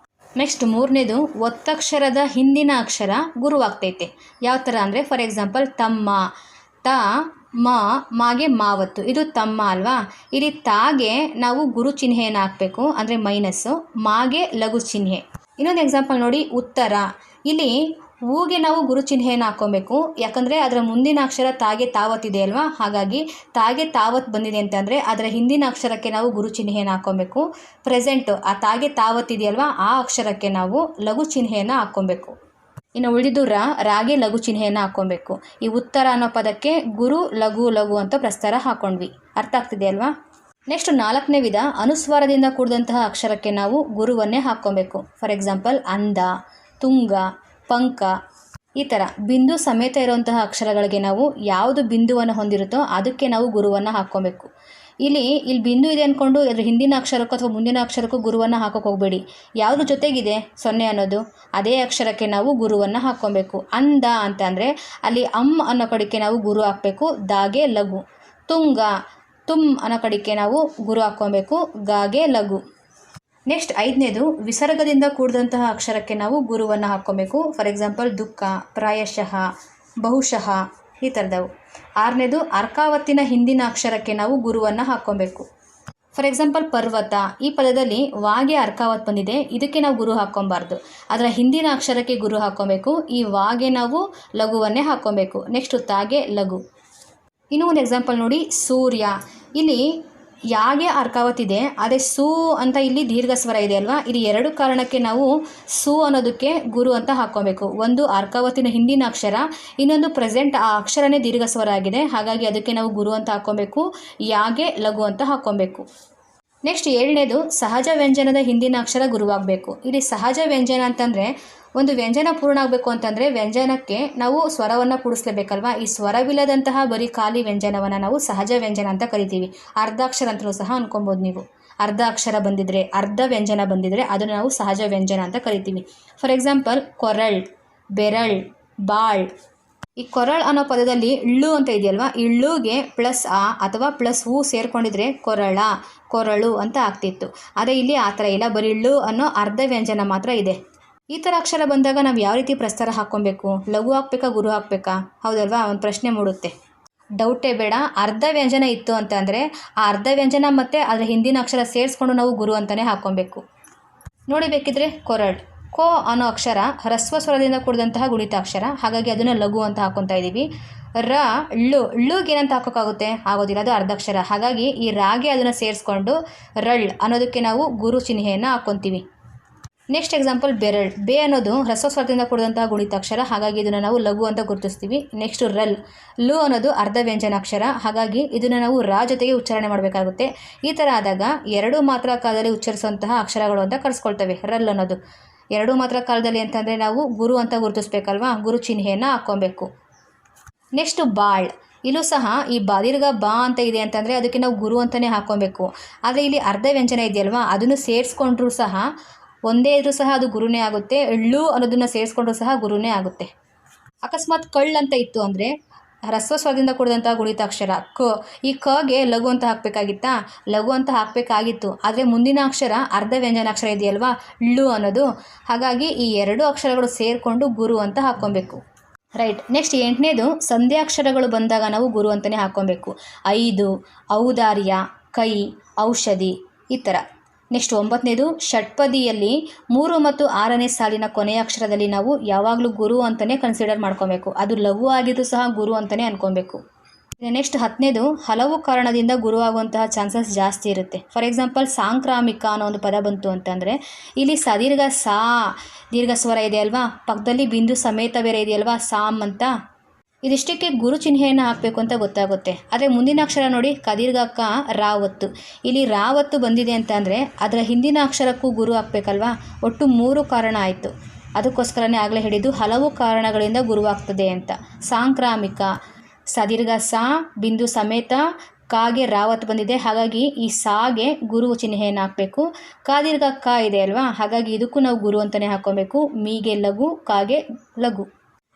ನೆಕ್ಸ್ಟ್ ಮೂರನೇದು ಒತ್ತಕ್ಷರದ ಹಿಂದಿನ ಅಕ್ಷರ ಗುರುವಾಗ್ತೈತೆ. ಯಾವ ಥರ ಅಂದರೆ, ಫಾರ್ ಎಕ್ಸಾಂಪಲ್ ತಮ್ಮ, ತ, ಮಾಗೆ ಮಾವತ್ತು, ಇದು ತಮ್ಮ ಅಲ್ವಾ? ಇಲ್ಲಿ ತಾಗೆ ನಾವು ಗುರು ಚಿಹ್ನೆಯನ್ನು ಹಾಕಬೇಕು, ಅಂದರೆ ಮೈನಸ್ಸು. ಮಾಗೆ ಲಘು ಚಿಹ್ನೆ. ಇನ್ನೊಂದು ಎಕ್ಸಾಂಪಲ್ ನೋಡಿ, ಉತ್ತರ. ಇಲ್ಲಿ ಊಗೆ ನಾವು ಗುರು ಚಿಹ್ನೆಯನ್ನು ಹಾಕ್ಕೊಬೇಕು, ಯಾಕಂದರೆ ಅದರ ಮುಂದಿನ ಅಕ್ಷರ ತಾಗೆ ತಾವತ್ತಿದೆ ಅಲ್ವಾ? ಹಾಗಾಗಿ ತಾಗೆ ತಾವತ್ ಬಂದಿದೆ ಅಂತಂದರೆ ಅದರ ಹಿಂದಿನ ಅಕ್ಷರಕ್ಕೆ ನಾವು ಗುರು ಚಿಹ್ನೆಯನ್ನು ಹಾಕ್ಕೊಬೇಕು. ಪ್ರೆಸೆಂಟು ಆ ತಾಗೆ ತಾವತ್ತಿದೆಯಲ್ವಾ, ಆ ಅಕ್ಷರಕ್ಕೆ ನಾವು ಲಘು ಚಿಹ್ನೆಯನ್ನು ಹಾಕ್ಕೊಬೇಕು. ಇನ್ನು ಉಳಿದು ರಾಗೆ ಲಘು ಚಿಹ್ನೆಯನ್ನು ಹಾಕ್ಕೊಬೇಕು. ಈ ಉತ್ತರ ಅನ್ನೋ ಪದಕ್ಕೆ ಗುರು ಲಘು ಲಘು ಅಂತ ಪ್ರಸ್ತಾರ ಹಾಕ್ಕೊಂಡ್ವಿ. ಅರ್ಥ ಆಗ್ತಿದೆ ಅಲ್ವಾ? ನೆಕ್ಸ್ಟ್ ನಾಲ್ಕನೇ ವಿಧ, ಅನುಸ್ವಾರದಿಂದ ಕೂಡಿದಂತಹ ಅಕ್ಷರಕ್ಕೆ ನಾವು ಗುರುವನ್ನೇ ಹಾಕ್ಕೊಬೇಕು. ಫಾರ್ ಎಕ್ಸಾಂಪಲ್ ಅಂದ, ತುಂಗ, ಪಂಕ. ಈ ಥರ ಬಿಂದು ಸಮೇತ ಇರುವಂತಹ ಅಕ್ಷರಗಳಿಗೆ ನಾವು ಯಾವುದು ಬಿಂದುವನ್ನು ಹೊಂದಿರುತ್ತೋ ಅದಕ್ಕೆ ನಾವು ಗುರುವನ್ನು ಹಾಕ್ಕೊಬೇಕು. ಇಲ್ಲಿ ಬಿಂದು ಇದೆ ಅಂದ್ಕೊಂಡು ಅದ್ರ ಹಿಂದಿನ ಅಕ್ಷರಕ್ಕೂ ಅಥವಾ ಮುಂದಿನ ಅಕ್ಷರಕ್ಕೂ ಗುರುವನ್ನು ಹಾಕೋಕೆ ಹೋಗಬೇಡಿ. ಯಾವುದು ಜೊತೆಗಿದೆ 0 ಅನ್ನೋದು, ಅದೇ ಅಕ್ಷರಕ್ಕೆ ನಾವು ಗುರುವನ್ನು ಹಾಕ್ಕೊಬೇಕು. ಅಂದ ಅಂತ ಅಂದರೆ ಅಲ್ಲಿ ಅನ್ನೋ ಕಡೆಗೆ ನಾವು ಗುರು ಹಾಕಬೇಕು, ದಾಗೆ ಲಘು. ತುಂಗ, ಅನ್ನೋ ಕಡೆಗೆ ನಾವು ಗುರು ಹಾಕ್ಕೊಬೇಕು, ಗಾಗೆ ಲಘು. ನೆಕ್ಸ್ಟ್ ಐದನೇದು ವಿಸರ್ಗದಿಂದ ಕೂಡಿದಂತಹ ಅಕ್ಷರಕ್ಕೆ ನಾವು ಗುರುವನ್ನು ಹಾಕ್ಕೊಬೇಕು. ಫಾರ್ ಎಕ್ಸಾಂಪಲ್ ದುಃಖ, ಪ್ರಾಯಶಃ, ಬಹುಶಃ ಈ ಥರದವು. ಆರನೇದು ಅರ್ಕಾವತ್ತಿನ ಹಿಂದಿನ ಅಕ್ಷರಕ್ಕೆ ನಾವು ಗುರುವನ್ನು ಹಾಕ್ಕೊಬೇಕು. ಫಾರ್ ಎಕ್ಸಾಂಪಲ್ ಪರ್ವತ, ಈ ಪದದಲ್ಲಿ ವಾಗೆ ಅರ್ಕಾವತ್ ಬಂದಿದೆ, ಇದಕ್ಕೆ ನಾವು ಗುರು ಹಾಕ್ಕೊಬಾರ್ದು, ಅದರ ಹಿಂದಿನ ಅಕ್ಷರಕ್ಕೆ ಗುರು ಹಾಕ್ಕೊಬೇಕು. ಈ ವಾಗೆ ನಾವು ಲಘುವನ್ನೇ ಹಾಕ್ಕೊಬೇಕು. ನೆಕ್ಸ್ಟ್ ತಾಗೆ ಲಘು. ಇನ್ನೂ ಒಂದು ಎಕ್ಸಾಂಪಲ್ ನೋಡಿ, ಸೂರ್ಯ. ಇಲ್ಲಿ ಯಾಗೆ ಅರ್ಕಾವತ್ ಇದೆ, ಅದೇ ಸೂ ಅಂತ ಇಲ್ಲಿ ದೀರ್ಘ ಸ್ವರ ಇದೆ ಅಲ್ವಾ? ಇಲ್ಲಿ ಎರಡು ಕಾರಣಕ್ಕೆ ನಾವು ಸೂ ಅನ್ನೋದಕ್ಕೆ ಗುರು ಅಂತ ಹಾಕ್ಕೊಬೇಕು. ಒಂದು ಅರ್ಕಾವತ್ತಿನ ಹಿಂದಿನ ಅಕ್ಷರ, ಇನ್ನೊಂದು ಪ್ರೆಸೆಂಟ್ ಆ ಅಕ್ಷರನೇ ದೀರ್ಘ ಸ್ವರ ಆಗಿದೆ, ಹಾಗಾಗಿ ಅದಕ್ಕೆ ನಾವು ಗುರು ಅಂತ ಹಾಕ್ಕೊಬೇಕು, ಯಾಗೆ ಲಘು ಅಂತ ಹಾಕ್ಕೊಬೇಕು. ನೆಕ್ಸ್ಟ್ ಏಳನೇದು ಸಹಜ ವ್ಯಂಜನದ ಹಿಂದಿನ ಅಕ್ಷರ ಗುರುವಾಗಬೇಕು. ಇಲ್ಲಿ ಸಹಜ ವ್ಯಂಜನ ಅಂತಂದರೆ ಒಂದು ವ್ಯಂಜನ ಪೂರ್ಣ ಆಗಬೇಕು ಅಂತಂದರೆ ವ್ಯಂಜನಕ್ಕೆ ನಾವು ಸ್ವರವನ್ನು ಕೂಡಿಸ್ಲೇಬೇಕಲ್ವಾ? ಈ ಸ್ವರವಿಲ್ಲದಂತಹ ಬರೀ ಖಾಲಿ ವ್ಯಂಜನವನ್ನು ನಾವು ಸಹಜ ವ್ಯಂಜನ ಅಂತ ಕರಿತೀವಿ. ಅರ್ಧಾಕ್ಷರ ಅಂತಲೂ ಸಹ ಅನ್ಕೊಬೋದು ನೀವು. ಅರ್ಧ ಅಕ್ಷರ ಬಂದಿದ್ರೆ, ಅರ್ಧ ವ್ಯಂಜನ ಬಂದಿದ್ರೆ ಅದನ್ನು ನಾವು ಸಹಜ ವ್ಯಂಜನ ಅಂತ ಕರಿತೀವಿ. ಫಾರ್ ಎಕ್ಸಾಂಪಲ್ ಕೊರಳ್, ಬೆರಳ್, ಬಾಳ್. ಈ ಕೊರಳ್ ಅನ್ನೋ ಪದದಲ್ಲಿ ಳ್ಳು ಅಂತ ಇದೆಯಲ್ವಾ, ಇಳ್ಳುಗೆ ಪ್ಲಸ್ ಆ ಅಥವಾ ಪ್ಲಸ್ ಹೂ ಸೇರಿಕೊಂಡಿದ್ರೆ ಕೊರಳ, ಕೊರಳು ಅಂತ ಆಗ್ತಿತ್ತು. ಆದರೆ ಇಲ್ಲಿ ಆ ಥರ ಇಲ್ಲ, ಬರೀ ಳ್ಳು ಅನ್ನೋ ಅರ್ಧ ವ್ಯಂಜನ ಮಾತ್ರ ಇದೆ. ಈ ಥರ ಅಕ್ಷರ ಬಂದಾಗ ನಾವು ಯಾವ ರೀತಿ ಪ್ರಸ್ತಾರ ಹಾಕ್ಕೊಬೇಕು? ಲಘು ಹಾಕ್ಬೇಕಾ, ಗುರು ಹಾಕ್ಬೇಕಾ? ಹೌದಲ್ವಾ? ಒಂದು ಪ್ರಶ್ನೆ ಮೂಡುತ್ತೆ. ಡೌಟೇ ಬೇಡ. ಅರ್ಧ ವ್ಯಂಜನ ಇತ್ತು ಅಂತ ಅಂದರೆ ಆ ಅರ್ಧ ವ್ಯಂಜನ ಮತ್ತು ಅದರ ಹಿಂದಿನ ಅಕ್ಷರ ಸೇರಿಸ್ಕೊಂಡು ನಾವು ಗುರು ಅಂತಲೇ ಹಾಕ್ಕೊಬೇಕು. ನೋಡಿ ಬೇಕಿದ್ರೆ ಕೊರಳ್, ಕೋ ಅನ್ನೋ ಅಕ್ಷರ ಹ್ರಸ್ವ ಸ್ವರದಿಂದ ಕೂಡಿದಂತಹ ಗುಣಿತಾಕ್ಷರ, ಹಾಗಾಗಿ ಅದನ್ನು ಲಘು ಅಂತ ಹಾಕ್ಕೊತಾ ಇದ್ದೀವಿ. ಳ್ಳುಗೆ ಏನಂತ ಹಾಕೋಕ್ಕಾಗುತ್ತೆ? ಆಗೋದಿಲ್ಲ, ಅದು ಅರ್ಧಾಕ್ಷರ. ಹಾಗಾಗಿ ಈ ರಾಗೆ ಅದನ್ನು ಸೇರಿಸ್ಕೊಂಡು ರಳ್ ಅನ್ನೋದಕ್ಕೆ ನಾವು ಗುರು ಚಿಹ್ನೆಯನ್ನು ಹಾಕ್ಕೊತೀವಿ. Next example ಬೆರಳ್. ಬೇ ಅನ್ನೋದು ಹ್ರಸ್ವ ಸ್ವರದಿಂದ ಕೂಡಿದಂತಹ ಗುಣಿತಾಕ್ಷರ, ಹಾಗಾಗಿ ಇದನ್ನು ನಾವು ಲಘು ಅಂತ ಗುರುತಿಸ್ತೀವಿ. ನೆಕ್ಸ್ಟ್ ರಲ್, ಲು ಅನ್ನೋದು ಅರ್ಧ ವ್ಯಂಜನಾಕ್ಷರ, ಹಾಗಾಗಿ ಇದನ್ನು ನಾವು ರಾ ಜೊತೆಗೆ ಉಚ್ಚಾರಣೆ ಮಾಡಬೇಕಾಗುತ್ತೆ. ಈ ಥರ ಆದಾಗ ಎರಡು ಮಾತ್ರ ಕಾಲದಲ್ಲಿ ಉಚ್ಚರಿಸುವಂತಹ ಅಕ್ಷರಗಳು ಅಂತ ಕರೆಸ್ಕೊಳ್ತವೆ. ರಲ್ ಅನ್ನೋದು ಎರಡು ಮಾತ್ರ ಕಾಲದಲ್ಲಿ ಅಂತಂದರೆ ನಾವು ಗುರು ಅಂತ ಗುರುತಿಸ್ಬೇಕಲ್ವಾ? ಗುರು ಚಿಹ್ನೆಯನ್ನು ಹಾಕ್ಕೊಬೇಕು. ನೆಕ್ಸ್ಟು ಬಾಳ್. ಇಲ್ಲೂ ಸಹ ಈ ಬಾದೀರ್ಘ ಬಾ ಅಂತ ಇದೆ ಅಂತಂದರೆ ಅದಕ್ಕೆ ನಾವು ಗುರು ಅಂತಲೇ ಹಾಕ್ಕೊಬೇಕು. ಆದರೆ ಇಲ್ಲಿ ಅರ್ಧ ವ್ಯಂಜನ ಇದೆಯಲ್ವಾ, ಅದನ್ನು ಸೇರಿಸ್ಕೊಂಡ್ರೂ ಸಹ ಒಂದೇ ಇದ್ರೂ ಸಹ ಅದು ಗುರುನೇ ಆಗುತ್ತೆ. ಳು ಅನ್ನೋದನ್ನು ಸೇರಿಸ್ಕೊಂಡ್ರೂ ಸಹ ಗುರುನೇ ಆಗುತ್ತೆ. ಅಕಸ್ಮಾತ್ ಕಳ್ ಅಂತ ಇತ್ತು ಅಂದರೆ ಹ್ರಸ್ವ ಸ್ವರದಿಂದ ಕೂಡಿದಂಥ ಗುಣಿತಾಕ್ಷರ ಕ. ಈ ಕಗೆ ಲಘು ಅಂತ ಹಾಕಬೇಕಾಗಿತ್ತಾ? ಲಘು ಅಂತ ಹಾಕಬೇಕಾಗಿತ್ತು. ಆದರೆ ಮುಂದಿನ ಅಕ್ಷರ ಅರ್ಧ ವ್ಯಂಜನಾಕ್ಷರ ಇದೆಯಲ್ವಾ, ಳು ಅನ್ನೋದು. ಹಾಗಾಗಿ ಈ ಎರಡು ಅಕ್ಷರಗಳು ಸೇರಿಕೊಂಡು ಗುರು ಅಂತ ಹಾಕ್ಕೊಬೇಕು. ರೈಟ್. ನೆಕ್ಸ್ಟ್ 8ನೇದು ಸಂಧ್ಯಾಕ್ಷರಗಳು ಬಂದಾಗ ನಾವು ಗುರು ಅಂತಲೇ ಹಾಕ್ಕೊಬೇಕು. 5, ಔದಾರ್ಯ, ಕೈ, ಔಷಧಿ ಈ ಥರ. ನೆಕ್ಸ್ಟ್ 9ನೇದು ಷಟ್ಪದಿಯಲ್ಲಿ 3 ಮತ್ತು 6ನೇ ಸಾಲಿನ ಕೊನೆಯ ಅಕ್ಷರದಲ್ಲಿ ನಾವು ಯಾವಾಗಲೂ ಗುರು ಅಂತಲೇ ಕನ್ಸಿಡರ್ ಮಾಡ್ಕೊಬೇಕು. ಅದು ಲಘು ಆಗಿದ್ದು ಸಹ ಗುರು ಅಂತಲೇ ಅನ್ಕೊಬೇಕು. ನೆಕ್ಸ್ಟ್ 10ನೇದು ಹಲವು ಕಾರಣದಿಂದ ಗುರು ಆಗುವಂತಹ ಚಾನ್ಸಸ್ ಜಾಸ್ತಿ ಇರುತ್ತೆ. ಫಾರ್ ಎಕ್ಸಾಂಪಲ್ ಸಾಂಕ್ರಾಮಿಕ ಅನ್ನೋ ಒಂದು ಪದ ಬಂತು ಅಂತಂದರೆ ಇಲ್ಲಿ ಸದೀರ್ಘ ಸಾ ದೀರ್ಘ ಸ್ವರ ಇದೆ ಅಲ್ವಾ, ಪಕ್ಕದಲ್ಲಿ ಬಿಂದು ಸಮೇತ ಬೇರೆ ಇದೆಯಲ್ವಾ ಸಾಮ್ ಅಂತ. ಇದಿಷ್ಟಕ್ಕೆ ಗುರು ಚಿಹ್ನೆಯನ್ನು ಹಾಕಬೇಕು ಅಂತ ಗೊತ್ತಾಗುತ್ತೆ. ಆದರೆ ಮುಂದಿನ ಅಕ್ಷರ ನೋಡಿ ಕದೀರ್ಘ ಕ ರಾವತ್ತು. ಇಲ್ಲಿ ರಾವತ್ತು ಬಂದಿದೆ ಅಂತ ಅಂದರೆ ಅದರ ಹಿಂದಿನ ಅಕ್ಷರಕ್ಕೂ ಗುರು ಹಾಕಬೇಕಲ್ವಾ. ಒಟ್ಟು 3 ಕಾರಣ ಆಯಿತು. ಅದಕ್ಕೋಸ್ಕರನೇ ಆಗಲೇ ಹೇಳಿದ್ದು ಹಲವು ಕಾರಣಗಳಿಂದ ಗುರುವಾಗ್ತದೆ ಅಂತ. ಸಾಂಕ್ರಾಮಿಕ, ಸದೀರ್ಘ ಸಾ ಬಿಂದು ಸಮೇತ, ಕಾಗೆ ರಾವತ್ತು ಬಂದಿದೆ, ಹಾಗಾಗಿ ಈ ಸಾಗೆ ಗುರು ಚಿಹ್ನೆಯನ್ನು ಹಾಕಬೇಕು. ಕಾದೀರ್ಘ ಕ ಇದೆ ಅಲ್ವಾ, ಹಾಗಾಗಿ ಇದಕ್ಕೂ ನಾವು ಗುರು ಅಂತಲೇ ಹಾಕ್ಕೊಬೇಕು. ಮೀಗೆ ಲಘು, ಕಾಗೆ ಲಘು.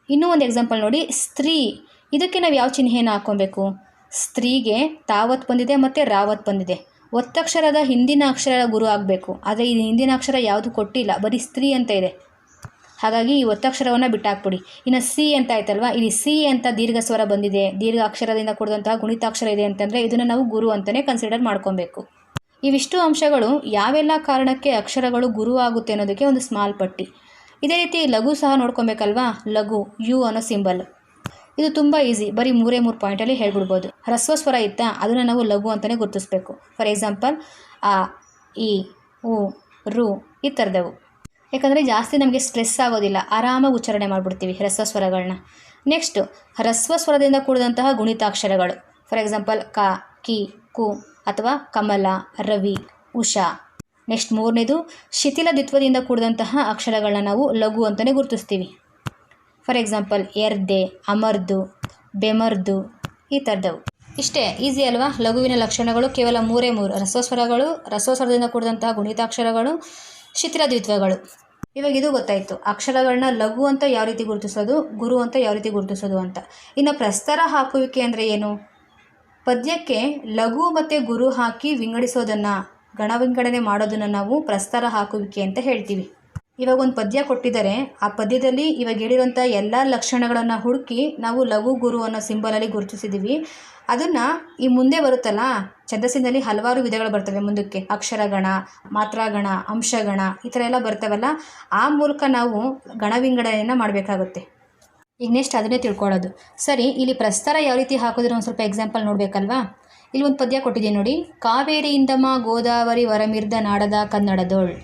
ಇನ್ನೂ ಒಂದು ಎಕ್ಸಾಂಪಲ್ ನೋಡಿ, ಸ್ತ್ರೀ. ಇದಕ್ಕೆ ನಾವು ಯಾವ ಚಿಹ್ನೆಯನ್ನು ಹಾಕ್ಕೊಬೇಕು? ಸ್ತ್ರೀಗೆ ತಾವತ್ ಬಂದಿದೆ ಮತ್ತು ರಾವತ್ ಬಂದಿದೆ. ಒತ್ತಕ್ಷರದ ಹಿಂದಿನ ಅಕ್ಷರ ಗುರು ಆಗಬೇಕು. ಆದರೆ ಈ ಹಿಂದಿನ ಅಕ್ಷರ ಯಾವುದು ಕೊಟ್ಟಿಲ್ಲ, ಬರೀ ಸ್ತ್ರೀ ಅಂತ ಇದೆ. ಹಾಗಾಗಿ ಈ ಒತ್ತಕ್ಷರವನ್ನು ಬಿಟ್ಟಾಕ್ಬಿಡಿ. ಇನ್ನು ಸಿ ಅಂತ ಆಯ್ತಲ್ವಾ, ಇಲ್ಲಿ ಸಿ ಅಂತ ದೀರ್ಘ ಸ್ವರ ಬಂದಿದೆ, ದೀರ್ಘ ಅಕ್ಷರದಿಂದ ಕೂಡಿದಂತಹ ಗುಣಿತಾಕ್ಷರ ಇದೆ ಅಂತಂದರೆ ಇದನ್ನು ನಾವು ಗುರು ಅಂತಲೇ ಕನ್ಸಿಡರ್ ಮಾಡ್ಕೊಬೇಕು. ಇವಿಷ್ಟು ಅಂಶಗಳು ಯಾವೆಲ್ಲ ಕಾರಣಕ್ಕೆ ಅಕ್ಷರಗಳು ಗುರು ಆಗುತ್ತೆ ಅನ್ನೋದಕ್ಕೆ ಒಂದು ಸ್ಮಾಲ್ ಪಟ್ಟಿ. ಇದೇ ರೀತಿ ಲಘು ಸಹ ನೋಡ್ಕೊಬೇಕಲ್ವಾ. ಲಘು ಯು ಅನ್ನೋ ಸಿಂಬಲ್, ಇದು ತುಂಬ ಈಸಿ, ಬರೀ 3 ಪಾಯಿಂಟಲ್ಲಿ ಹೇಳ್ಬಿಡ್ಬೋದು. ಹ್ರಸ್ವ ಸ್ವರ ಇತ್ತಾ, ಅದನ್ನು ನಾವು ಲಘು ಅಂತಲೇ ಗುರುತಿಸ್ಬೇಕು. ಫಾರ್ ಎಕ್ಸಾಂಪಲ್ ಆ, ಇ, ಉ, ರು ಈ ಥರದವು. ಯಾಕಂದರೆ ಜಾಸ್ತಿ ನಮಗೆ ಸ್ಟ್ರೆಸ್ ಆಗೋದಿಲ್ಲ, ಆರಾಮಾಗಿ ಉಚ್ಚಾರಣೆ ಮಾಡಿಬಿಡ್ತೀವಿ ಹ್ರಸ್ವ ಸ್ವರಗಳನ್ನ. ನೆಕ್ಸ್ಟು ಹ್ರಸ್ವ ಸ್ವರದಿಂದ ಕೂಡಿದಂತಹ ಗುಣಿತಾಕ್ಷರಗಳು. ಫಾರ್ ಎಕ್ಸಾಂಪಲ್ ಕ, ಕಿ, ಕು ಅಥವಾ ಕಮಲ, ರವಿ, ಉಷಾ. ನೆಕ್ಸ್ಟ್ 3ನೇದು ಶಿಥಿಲ ದ್ವಿತ್ವದಿಂದ ಕೂಡಿದಂತಹ ಅಕ್ಷರಗಳನ್ನ ನಾವು ಲಘು ಅಂತಲೇ ಗುರುತಿಸ್ತೀವಿ. ಫಾರ್ ಎಕ್ಸಾಂಪಲ್ ಎರ್ದೆ, ಅಮರ್ದು, ಬೆಮರ್ದು ಈ ಥರದವು. ಇಷ್ಟೇ ಈಸಿ ಅಲ್ವಾ. ಲಘುವಿನ ಲಕ್ಷಣಗಳು ಕೇವಲ 3 ಹ್ರಸ್ವ ಸ್ವರಗಳು, ಹ್ರಸ್ವ ಸ್ವರದಿಂದ ಕೂಡಿದಂತಹ ಗುಣಿತಾಕ್ಷರಗಳು, ಶಿಥಿಲ ದ್ವಿತ್ವಗಳು. ಇವಾಗ ಇದು ಗೊತ್ತಾಯಿತು, ಅಕ್ಷರಗಳನ್ನ ಲಘು ಅಂತ ಯಾವ ರೀತಿ ಗುರುತಿಸೋದು, ಗುರು ಅಂತ ಯಾವ ರೀತಿ ಗುರುತಿಸೋದು ಅಂತ. ಇನ್ನು ಪ್ರಸ್ತರ ಹಾಕುವಿಕೆ ಅಂದರೆ ಏನು? ಪದ್ಯಕ್ಕೆ ಲಘು ಮತ್ತು ಗುರು ಹಾಕಿ ವಿಂಗಡಿಸೋದನ್ನು, ಗಣ ವಿಂಗಡಣೆ ಮಾಡೋದನ್ನು ನಾವು ಪ್ರಸ್ತರ ಹಾಕುವಿಕೆ ಅಂತ ಹೇಳ್ತೀವಿ. ಇವಾಗ ಒಂದು ಪದ್ಯ ಕೊಟ್ಟಿದ್ದಾರೆ, ಆ ಪದ್ಯದಲ್ಲಿ ಇವಾಗ ಹೇಳಿರೋಂಥ ಎಲ್ಲ ಲಕ್ಷಣಗಳನ್ನು ಹುಡುಕಿ ನಾವು ಲಘು ಗುರು ಅನ್ನೋ ಸಿಂಬಲಲ್ಲಿ ಗುರುತಿಸಿದ್ದೀವಿ. ಅದನ್ನು ಈ ಮುಂದೆ ಬರುತ್ತಲ್ಲ ಛಂದಸ್ಸಿನಲ್ಲಿ ಹಲವಾರು ವಿಧಗಳು ಬರ್ತವೆ ಮುಂದಕ್ಕೆ. ಅಕ್ಷರಗಣ, ಮಾತ್ರಾಗಣ, ಅಂಶಗಣ ಈ ಥರ ಎಲ್ಲ ಬರ್ತವಲ್ಲ, ಆ ಮೂಲಕ ನಾವು ಗಣ ವಿಂಗಡಣೆಯನ್ನು ಮಾಡಬೇಕಾಗುತ್ತೆ. ಈಗ ನೆಕ್ಸ್ಟ್ ಅದನ್ನೇ ತಿಳ್ಕೊಳ್ಳೋದು. ಸರಿ, ಇಲ್ಲಿ ಪ್ರಸ್ತರ ಯಾವ ರೀತಿ ಹಾಕೋದ್ರೆ ಒಂದು ಸ್ವಲ್ಪ ಎಕ್ಸಾಂಪಲ್ ನೋಡಬೇಕಲ್ವಾ. ಇಲ್ಲಿ ಒಂದು ಪದ್ಯ ಕೊಟ್ಟಿದ್ದೀನಿ ನೋಡಿ, ಕಾವೇರಿಯಿಂದಮ ಗೋದಾವರಿ ವರಮಿರ್ದ ನಾಡದ ಕನ್ನಡದೋಳ್.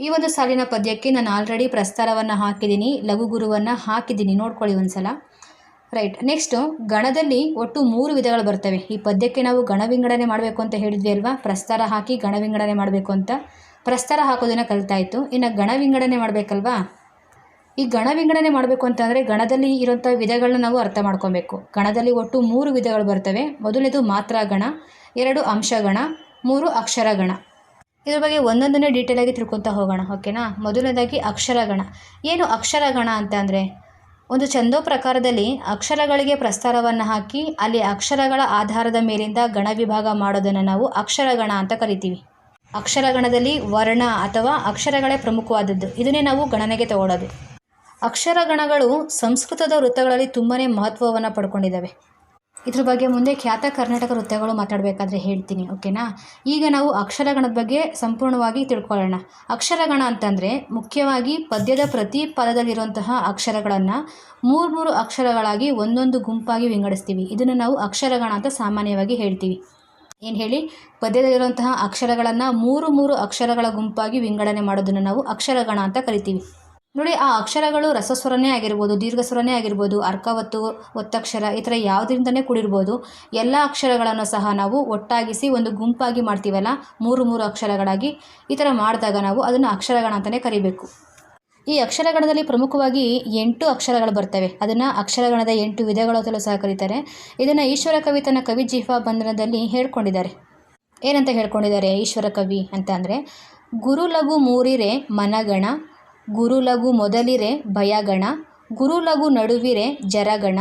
ಈ ಒಂದು ಸಾಲಿನ ಪದ್ಯಕ್ಕೆ ನಾನು ಆಲ್ರೆಡಿ ಪ್ರಸ್ತಾರವನ್ನು ಹಾಕಿದ್ದೀನಿ, ಲಘು ಗುರುವನ್ನು ಹಾಕಿದ್ದೀನಿ, ನೋಡ್ಕೊಳ್ಳಿ ಒಂದ್ಸಲ. ರೈಟ್. ನೆಕ್ಸ್ಟು ಗಣದಲ್ಲಿ ಒಟ್ಟು 3 ವಿಧಗಳು ಬರ್ತವೆ. ಈ ಪದ್ಯಕ್ಕೆ ನಾವು ಗಣ ವಿಂಗಡಣೆ ಮಾಡಬೇಕು ಅಂತ ಹೇಳಿದ್ವಿ ಅಲ್ವಾ, ಪ್ರಸ್ತಾರ ಹಾಕಿ ಗಣ ವಿಂಗಡಣೆ ಮಾಡಬೇಕು ಅಂತ. ಪ್ರಸ್ತಾರ ಹಾಕೋದನ್ನು ಕಲಿತಾಯಿತು. ಇನ್ನು ಗಣ ವಿಂಗಡಣೆ ಮಾಡಬೇಕಲ್ವಾ. ಈ ಗಣ ವಿಂಗಡಣೆ ಮಾಡಬೇಕು ಅಂತಂದರೆ ಗಣದಲ್ಲಿ ಇರೋಂಥ ವಿಧಗಳನ್ನ ನಾವು ಅರ್ಥ ಮಾಡ್ಕೊಬೇಕು. ಗಣದಲ್ಲಿ ಒಟ್ಟು 3 ವಿಧಗಳು ಬರ್ತವೆ. ಮೊದಲನೇದು ಮಾತ್ರಾಗಣ, 2 ಅಂಶಗಣ, 3 ಅಕ್ಷರಗಣ. ಇದ್ರ ಬಗ್ಗೆ ಒಂದೊಂದನ್ನೇ ಡೀಟೇಲಾಗಿ ತಿಳ್ಕೊತಾ ಹೋಗೋಣ, ಓಕೆನಾ. ಮೊದಲನೇದಾಗಿ ಅಕ್ಷರಗಣ. ಏನು ಅಕ್ಷರಗಣ ಅಂತ ಅಂದರೆ, ಒಂದು ಛಂದೋ ಪ್ರಕಾರದಲ್ಲಿ ಅಕ್ಷರಗಳಿಗೆ ಪ್ರಸ್ತಾರವನ್ನು ಹಾಕಿ ಅಲ್ಲಿ ಅಕ್ಷರಗಳ ಆಧಾರದ ಮೇಲಿಂದ ಗಣ ವಿಭಾಗ ಮಾಡೋದನ್ನು ನಾವು ಅಕ್ಷರಗಣ ಅಂತ ಕರಿತೀವಿ. ಅಕ್ಷರಗಣದಲ್ಲಿ ವರ್ಣ ಅಥವಾ ಅಕ್ಷರಗಳೇ ಪ್ರಮುಖವಾದದ್ದು, ಇದನ್ನೇ ನಾವು ಗಣನೆಗೆ ತಗೊಳ್ಳೋದು. ಅಕ್ಷರಗಣಗಳು ಸಂಸ್ಕೃತದ ವೃತ್ತಗಳಲ್ಲಿ ತುಂಬಾ ಮಹತ್ವವನ್ನು ಪಡ್ಕೊಂಡಿದ್ದಾವೆ. ಇದ್ರ ಬಗ್ಗೆ ಮುಂದೆ ಖ್ಯಾತ ಕರ್ನಾಟಕ ವೃತ್ತಗಳು ಮಾತಾಡಬೇಕಾದ್ರೆ ಹೇಳ್ತೀನಿ, ಓಕೆನಾ. ಈಗ ನಾವು ಅಕ್ಷರಗಣದ ಬಗ್ಗೆ ಸಂಪೂರ್ಣವಾಗಿ ತಿಳ್ಕೊಳ್ಳೋಣ. ಅಕ್ಷರಗಣ ಅಂತಂದರೆ ಮುಖ್ಯವಾಗಿ ಪದ್ಯದ ಪ್ರತಿ ಪದದಲ್ಲಿರುವಂತಹ ಅಕ್ಷರಗಳನ್ನು 3 ಅಕ್ಷರಗಳಾಗಿ ಒಂದೊಂದು ಗುಂಪಾಗಿ ವಿಂಗಡಿಸ್ತೀವಿ. ಇದನ್ನು ನಾವು ಅಕ್ಷರಗಣ ಅಂತ ಸಾಮಾನ್ಯವಾಗಿ ಹೇಳ್ತೀವಿ. ಏನು ಹೇಳಿ, ಪದ್ಯದಲ್ಲಿರುವಂತಹ ಅಕ್ಷರಗಳನ್ನು 3 ಅಕ್ಷರಗಳ ಗುಂಪಾಗಿ ವಿಂಗಡಣೆ ಮಾಡೋದನ್ನು ನಾವು ಅಕ್ಷರಗಣ ಅಂತ ಕರಿತೀವಿ. ನೋಡಿ, ಆ ಅಕ್ಷರಗಳು ರಸಸ್ವರನೇ ಆಗಿರ್ಬೋದು, ದೀರ್ಘಸ್ವರನೇ ಆಗಿರ್ಬೋದು, ಅರ್ಕವತ್ತು, ಒತ್ತಕ್ಷರ ಈ ಥರ ಯಾವುದರಿಂದನೇ ಕೂಡಿರ್ಬೋದು. ಎಲ್ಲ ಅಕ್ಷರಗಳನ್ನು ಸಹ ನಾವು ಒಟ್ಟಾಗಿಸಿ ಒಂದು ಗುಂಪಾಗಿ ಮಾಡ್ತೀವಲ್ಲ, 3 ಅಕ್ಷರಗಳಾಗಿ. ಈ ಥರ ಮಾಡಿದಾಗ ನಾವು ಅದನ್ನು ಅಕ್ಷರಗಣ ಅಂತಲೇ ಕರಿಬೇಕು. ಈ ಅಕ್ಷರಗಣದಲ್ಲಿ ಪ್ರಮುಖವಾಗಿ 8 ಅಕ್ಷರಗಳು ಬರ್ತವೆ. ಅದನ್ನು ಅಕ್ಷರಗಣದ 8 ವಿಧಗಳು ಅಂತಲೂ ಸಹ ಕರೀತಾರೆ. ಇದನ್ನು ಈಶ್ವರ ಕವಿ ತನ್ನ ಕವಿ ಜಿಹ್ವಾ ಬಂಧನದಲ್ಲಿ ಹೇಳ್ಕೊಂಡಿದ್ದಾರೆ. ಏನಂತ ಹೇಳ್ಕೊಂಡಿದ್ದಾರೆ ಈಶ್ವರ ಕವಿ ಅಂತ ಅಂದರೆ, ಗುರು ಲಘು ಮೂರಿರೆ ಮನಗಣ, ಗುರು ಲಘು ಮೊದಲಿರೆ ಭಯಗಣ, ಗುರು ಲಘು ನಡುವಿರೆ ಜರಗಣ,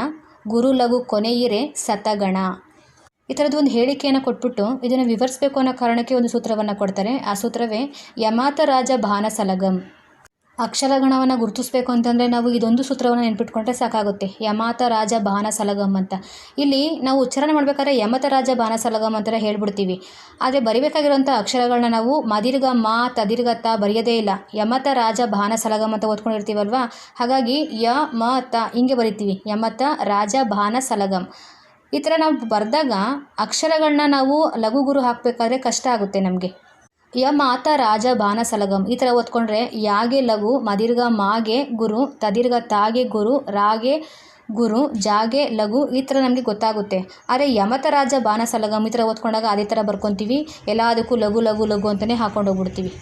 ಗುರು ಲಘು ಕೊನೆಯಿರೆ ಸತಗಣ. ಈ ಥರದ್ದು ಒಂದು ಹೇಳಿಕೆಯನ್ನು ಕೊಟ್ಬಿಟ್ಟು ಇದನ್ನು ವಿವರಿಸಬೇಕು ಅನ್ನೋ ಕಾರಣಕ್ಕೆ ಒಂದು ಸೂತ್ರವನ್ನು ಕೊಡ್ತಾರೆ. ಆ ಸೂತ್ರವೇ ಯಮಾತ ರಾಜ ಭಾನಸಲಗಂ. ಅಕ್ಷರಗಣವನ್ನು ಗುರುತಿಸ್ಬೇಕು ಅಂತಂದರೆ ನಾವು ಇದೊಂದು ಸೂತ್ರವನ್ನು ನೆನ್ಪಿಟ್ಕೊಂಡ್ರೆ ಸಾಕಾಗುತ್ತೆ, ಯಮಾತ ರಾಜ ಭಾನಸಲಗಂ ಅಂತ. ಇಲ್ಲಿ ನಾವು ಉಚ್ಚಾರಣೆ ಮಾಡಬೇಕಾದ್ರೆ ಯಮತ ರಾಜ ಭಾನಸಲಗಂ ಅಂತ ಹೇಳ್ಬಿಡ್ತೀವಿ. ಆದರೆ ಬರಿಬೇಕಾಗಿರೋಂಥ ಅಕ್ಷರಗಳನ್ನ ನಾವು ಮದೀರ್ಘ ಮಾ ತದೀರ್ಘ ತ ಬರೆಯೋದೇ ಇಲ್ಲ, ಯಮತ ರಾಜ ಭಾನಸಲಗಂ ಅಂತ ಓದ್ಕೊಂಡಿರ್ತೀವಲ್ವ. ಹಾಗಾಗಿ ಯ ಮ ತ ಹಿಂಗೆ ಬರಿತೀವಿ, ಯಮತ ರಾಜ ಭಾನಸಲಗಂ. ಈ ಥರ ನಾವು ಬರೆದಾಗ ಅಕ್ಷರಗಳನ್ನ ನಾವು ಲಘು ಗುರು ಹಾಕಬೇಕಾದ್ರೆ ಕಷ್ಟ ಆಗುತ್ತೆ ನಮಗೆ. ಯ ಮಾತ ರಾಜ ಭಾನಸಲಗಂ ಈ ಥರ ಓದ್ಕೊಂಡ್ರೆ ಯಾಗೆ ಲಘು, ಮದೀರ್ಘ ಮಾಗೆ ಗುರು, ತದೀರ್ಘ ತಾಗೆ ಗುರು, ರಾಗೆ ಗುರು, ಜಾಗೆ ಲಘು ಈ ಥರ ನಮಗೆ ಗೊತ್ತಾಗುತ್ತೆ. ಆದರೆ ಯಮತ ರಾಜ ಭಾನಸಲಗಂ ಈ ಥರ ಓದ್ಕೊಂಡಾಗ ಅದೇ ಥರ ಬರ್ಕೊತೀವಿ, ಎಲ್ಲದಕ್ಕೂ ಲಘು ಲಘು ಲಘು ಅಂತಲೇ ಹಾಕೊಂಡು ಹೋಗ್ಬಿಡ್ತೀವಿ.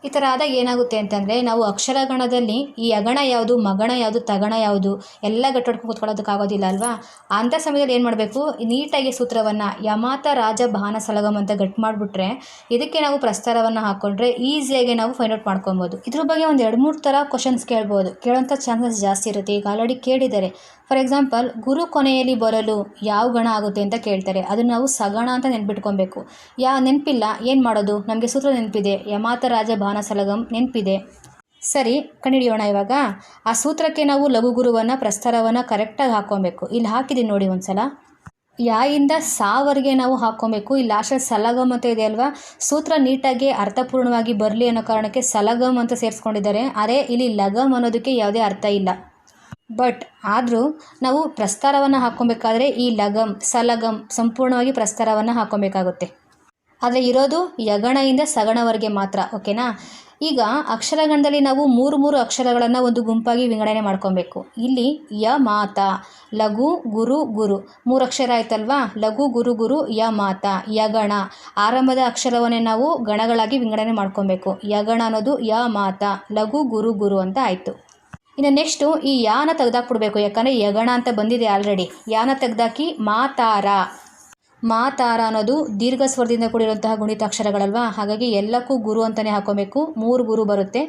ಈ ಥರ ಆದಾಗ ಏನಾಗುತ್ತೆ ಅಂತಂದರೆ ನಾವು ಅಕ್ಷರಗಣದಲ್ಲಿ ಈ ಅಗಣ ಯಾವುದು, ಮಗಣ ಯಾವುದು, ತಗಣ ಯಾವುದು ಎಲ್ಲ ಗಟ್ಟೊಡ್ಕೊಂಡು ಕೂತ್ಕೊಳ್ಳೋದಕ್ಕಾಗೋದಿಲ್ಲ ಅಲ್ವಾ. ಅಂಥ ಸಮಯದಲ್ಲಿ ಏನು ಮಾಡಬೇಕು, ನೀಟಾಗಿ ಸೂತ್ರವನ್ನು ಯಮಾತ ರಾಜ ಭಾನಸಲಗಂ ಅಂತ ಗಟ್ಟು ಮಾಡಿಬಿಟ್ರೆ ಇದಕ್ಕೆ ನಾವು ಪ್ರಸ್ತಾರವನ್ನು ಹಾಕ್ಕೊಂಡ್ರೆ ಈಸಿಯಾಗಿ ನಾವು ಫೈಂಡ್ ಔಟ್ ಮಾಡ್ಕೊಬೋದು. ಇದ್ರ ಬಗ್ಗೆ ಒಂದು 2-3 ಥರ ಕ್ವಶನ್ಸ್ ಕೇಳ್ಬೋದು, ಕೇಳೋಂಥ ಚಾನ್ಸಸ್ ಜಾಸ್ತಿ ಇರುತ್ತೆ. ಈಗ ಆಲ್ರೆಡಿ ಕೇಳಿದ್ದಾರೆ. ಫಾರ್ ಎಕ್ಸಾಂಪಲ್, ಗುರು ಕೊನೆಯಲ್ಲಿ ಬರಲು ಯಾವ ಗಣ ಆಗುತ್ತೆ ಅಂತ ಕೇಳ್ತಾರೆ. ಅದನ್ನು ನಾವು ಸಗಣ ಅಂತ ನೆನ್ಪಿಟ್ಕೊಬೇಕು. ನೆನಪಿಲ್ಲ ಏನು ಮಾಡೋದು, ನಮಗೆ ಸೂತ್ರ ನೆನಪಿದೆ, ಯಮಾತ ರಾಜ ಭಾನಸಲಗಂ ನೆನಪಿದೆ. ಸರಿ, ಕಂಡುಹಿಡಿಯೋಣ. ಇವಾಗ ಆ ಸೂತ್ರಕ್ಕೆ ನಾವು ಲಘು ಗುರುವನ್ನು ಪ್ರಸ್ತಾರವನ್ನು ಕರೆಕ್ಟಾಗಿ ಹಾಕ್ಕೊಬೇಕು. ಇಲ್ಲಿ ಹಾಕಿದ್ದೀನಿ ನೋಡಿ ಒಂದ್ಸಲ. ಯಾಯಿಂದ ಸಾವರೆಗೆ ನಾವು ಹಾಕ್ಕೊಬೇಕು. ಇಲ್ಲಿ ಲಾಸ್ಟಲ್ಲಿ ಸಲಗಮ್ ಅಂತ ಇದೆ ಅಲ್ವಾ, ಸೂತ್ರ ನೀಟಾಗಿ ಅರ್ಥಪೂರ್ಣವಾಗಿ ಬರಲಿ ಅನ್ನೋ ಕಾರಣಕ್ಕೆ ಸಲಗಮ್ ಅಂತ ಸೇರಿಸ್ಕೊಂಡಿದ್ದಾರೆ. ಆದರೆ ಇಲ್ಲಿ ಲಗಮ್ ಅನ್ನೋದಕ್ಕೆ ಯಾವುದೇ ಅರ್ಥ ಇಲ್ಲ. ಬಟ್ ಆದರೂ ನಾವು ಪ್ರಸ್ತಾರವನ್ನು ಹಾಕ್ಕೊಬೇಕಾದ್ರೆ ಈ ಲಗಮ್ ಸಲಗಮ್ ಸಂಪೂರ್ಣವಾಗಿ ಪ್ರಸ್ತಾರವನ್ನು ಹಾಕ್ಕೊಬೇಕಾಗುತ್ತೆ. ಆದರೆ ಇರೋದು ಯಗಣದಿಂದ ಸಗಣವರೆಗೆ ಮಾತ್ರ, ಓಕೆನಾ. ಈಗ ಅಕ್ಷರಗಣದಲ್ಲಿ ನಾವು 3 ಅಕ್ಷರಗಳನ್ನು ಒಂದು ಗುಂಪಾಗಿ ವಿಂಗಡಣೆ ಮಾಡ್ಕೊಬೇಕು. ಇಲ್ಲಿ ಯ ಮಾತ, ಲಘು ಗುರು ಗುರು 3 ಅಕ್ಷರ ಆಯ್ತಲ್ವಾ. ಲಘು ಗುರು ಗುರು ಯ ಮಾತ, ಯಗಣ ಆರಂಭದ ಅಕ್ಷರವನ್ನೇ ನಾವು ಗಣಗಳಾಗಿ ವಿಂಗಡಣೆ ಮಾಡ್ಕೊಬೇಕು. ಯಗಣ ಅನ್ನೋದು ಯ ಮಾತ, ಲಘು ಗುರು ಗುರು ಅಂತ ಆಯಿತು. ಇನ್ನು ನೆಕ್ಸ್ಟು ಈ ಯಾನ ತೆಗೆದಾಕ್ಬಿಡ್ಬೇಕು, ಯಾಕಂದರೆ ಯಗಣ ಅಂತ ಬಂದಿದೆ ಆಲ್ರೆಡಿ. ಯಾನ ತೆಗೆದಾಕಿ ಮಾತಾರ. ಮಾತಾರ ಅನ್ನೋದು ದೀರ್ಘ ಸ್ವರದಿಂದ ಕೂಡಿರುವಂತಹ ಗುಣಿತಾಕ್ಷರಗಳಲ್ವಾ, ಹಾಗಾಗಿ ಎಲ್ಲಕ್ಕೂ ಗುರು ಅಂತಲೇ ಹಾಕ್ಕೊಬೇಕು. 3 ಗುರು ಬರುತ್ತೆ,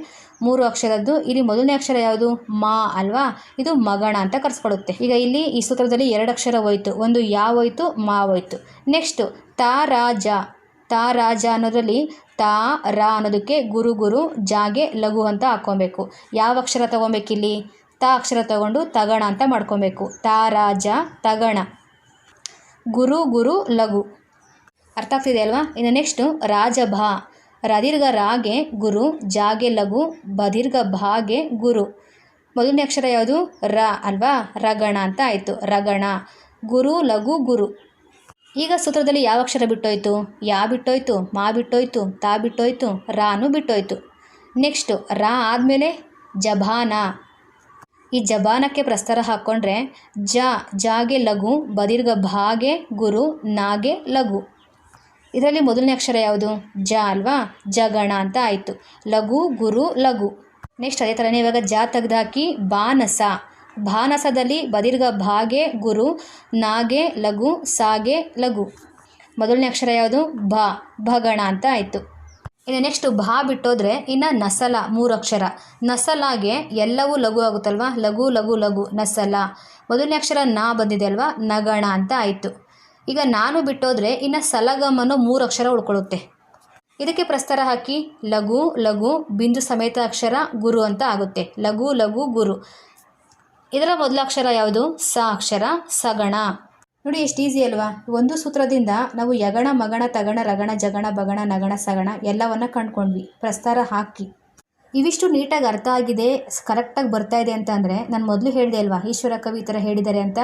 3 ಅಕ್ಷರದ್ದು. ಇಲ್ಲಿ ಮೊದಲನೇ ಅಕ್ಷರ ಯಾವುದು, ಮಾ ಅಲ್ವಾ, ಇದು ಮಗಣ ಅಂತ ಕರೆಸ್ಕೊಳ್ಳುತ್ತೆ. ಈಗ ಇಲ್ಲಿ ಈ ಸೂತ್ರದಲ್ಲಿ 2 ಅಕ್ಷರ ಹೋಯ್ತು, ಒಂದು ಯಾ ಹೋಯ್ತು, ಮಾ ಹೋಯ್ತು. ನೆಕ್ಸ್ಟು ತಾರಾಜ. ತಾರಾಜ ಅನ್ನೋದ್ರಲ್ಲಿ ತಾ ರಾ ಅನ್ನೋದಕ್ಕೆ ಗುರು ಗುರು, ಜಾಗೆ ಲಘು ಅಂತ ಹಾಕ್ಕೊಬೇಕು. ಯಾವ ಅಕ್ಷರ ತೊಗೊಬೇಕಿಲ್ಲಿ, ತಾ ಅಕ್ಷರ ತಗೊಂಡು ತಗಣ ಅಂತ ಮಾಡ್ಕೊಬೇಕು. ತಾರಾಜ ತಗಣ, ಗುರು ಗುರು ಲಘು. ಅರ್ಥ ಆಗ್ತಿದೆ ಅಲ್ವಾ. ಇನ್ನು ನೆಕ್ಸ್ಟು ರಾಜಭಾ. ರದೀರ್ಘ ರಾಗೆ ಗುರು, ಜಾಗೆ ಲಘು, ಬದೀರ್ಘ ಭಾಗೆ ಗುರು. ಮೊದಲನೇ ಅಕ್ಷರ ಯಾವುದು, ರ ಅಲ್ವಾ, ರಗಣ ಅಂತ ಆಯಿತು. ರಗಣ ಗುರು ಲಘು ಗುರು. ಈಗ ಸೂತ್ರದಲ್ಲಿ ಯಾವ ಅಕ್ಷರ ಬಿಟ್ಟೋಯ್ತು, ಯಾ ಬಿಟ್ಟೋಯ್ತು, ಮಾ ಬಿಟ್ಟೋಯ್ತು, ತಾ ಬಿಟ್ಟೋಯ್ತು, ರಾನು ಬಿಟ್ಟೋಯ್ತು. ನೆಕ್ಸ್ಟು ರಾ ಆದಮೇಲೆ ಜಭಾನ. ಈ ಜಬಾನಕ್ಕೆ ಪ್ರಸ್ತಾರ ಹಾಕ್ಕೊಂಡ್ರೆ ಜಾಗೆ ಲಘು, ಬದೀರ್ಘ ಭಾಗೆ ಗುರು, ನಾಗೆ ಲಘು. ಇದರಲ್ಲಿ ಮೊದಲನೇ ಅಕ್ಷರ ಯಾವುದು, ಜ ಅಲ್ವಾ, ಜಗಣ ಅಂತ ಆಯಿತು. ಲಘು ಗುರು ಲಘು. ನೆಕ್ಸ್ಟ್ ಅದೇ ಥರನೇ ಇವಾಗ ಜಾ ತೆಗೆದಾಕಿ ಬಾನಸ. ಭಾನಸದಲ್ಲಿ ಬದೀರ್ಘ ಭಾಗೆ ಗುರು, ನಾಗೆ ಲಘು, ಸಾಗೆ ಲಘು. ಮೊದಲನೇ ಅಕ್ಷರ ಯಾವುದು, ಭಾ, ಭಗಣ ಅಂತ ಆಯಿತು. ಇನ್ನು ನೆಕ್ಸ್ಟು ಭಾ ಬಿಟ್ಟೋದ್ರೆ ಇನ್ನು ನಸಲ 3 ಅಕ್ಷರ. ನಸಲಾಗೆ ಎಲ್ಲವೂ ಲಘು ಆಗುತ್ತಲ್ವ, ಲಘು ಲಘು ಲಘು ನಸಲ. ಮೊದಲನೇ ಅಕ್ಷರ ನಾ ಬಂದಿದೆ ಅಲ್ವಾ, ನಗಣ ಅಂತ ಆಯಿತು. ಈಗ ನಾನು ಬಿಟ್ಟೋದ್ರೆ ಇನ್ನು ಸಲಗಮ್ ಅನ್ನೋ 3 ಅಕ್ಷರ ಉಳ್ಕೊಳ್ಳುತ್ತೆ. ಇದಕ್ಕೆ ಪ್ರಸ್ತಾರ ಹಾಕಿ ಲಘು ಲಘು ಬಿಂದು ಸಮೇತ ಅಕ್ಷರ ಗುರು ಅಂತ ಆಗುತ್ತೆ. ಲಘು ಲಘು ಗುರು. ಇದರ ಮೊದಲ ಅಕ್ಷರ ಯಾವುದು, ಸ ಅಕ್ಷರ, ಸಗಣ. ನೋಡಿ ಎಷ್ಟು ಈಸಿ ಅಲ್ವಾ. ಒಂದು ಸೂತ್ರದಿಂದ ನಾವು ಯಗಣ ಮಗಣ ತಗಣ ರಗಣ ಜಗಣ ಬಗಣ ನಗಣ ಸಗಣ ಎಲ್ಲವನ್ನ ಕಂಡುಕೊಂಡ್ವಿ ಪ್ರಸ್ತಾರ ಹಾಕಿ. ಇವಿಷ್ಟು ನೀಟಾಗಿ ಅರ್ಥ ಆಗಿದೆ, ಕರೆಕ್ಟಾಗಿ ಬರ್ತಾ ಇದೆ ಅಂತ ಅಂದರೆ ನಾನು ಮೊದಲು ಹೇಳಿದೆ ಅಲ್ವಾ, ಈಶ್ವರ ಕವಿ ಈ ಥರ ಹೇಳಿದ್ದಾರೆ ಅಂತ.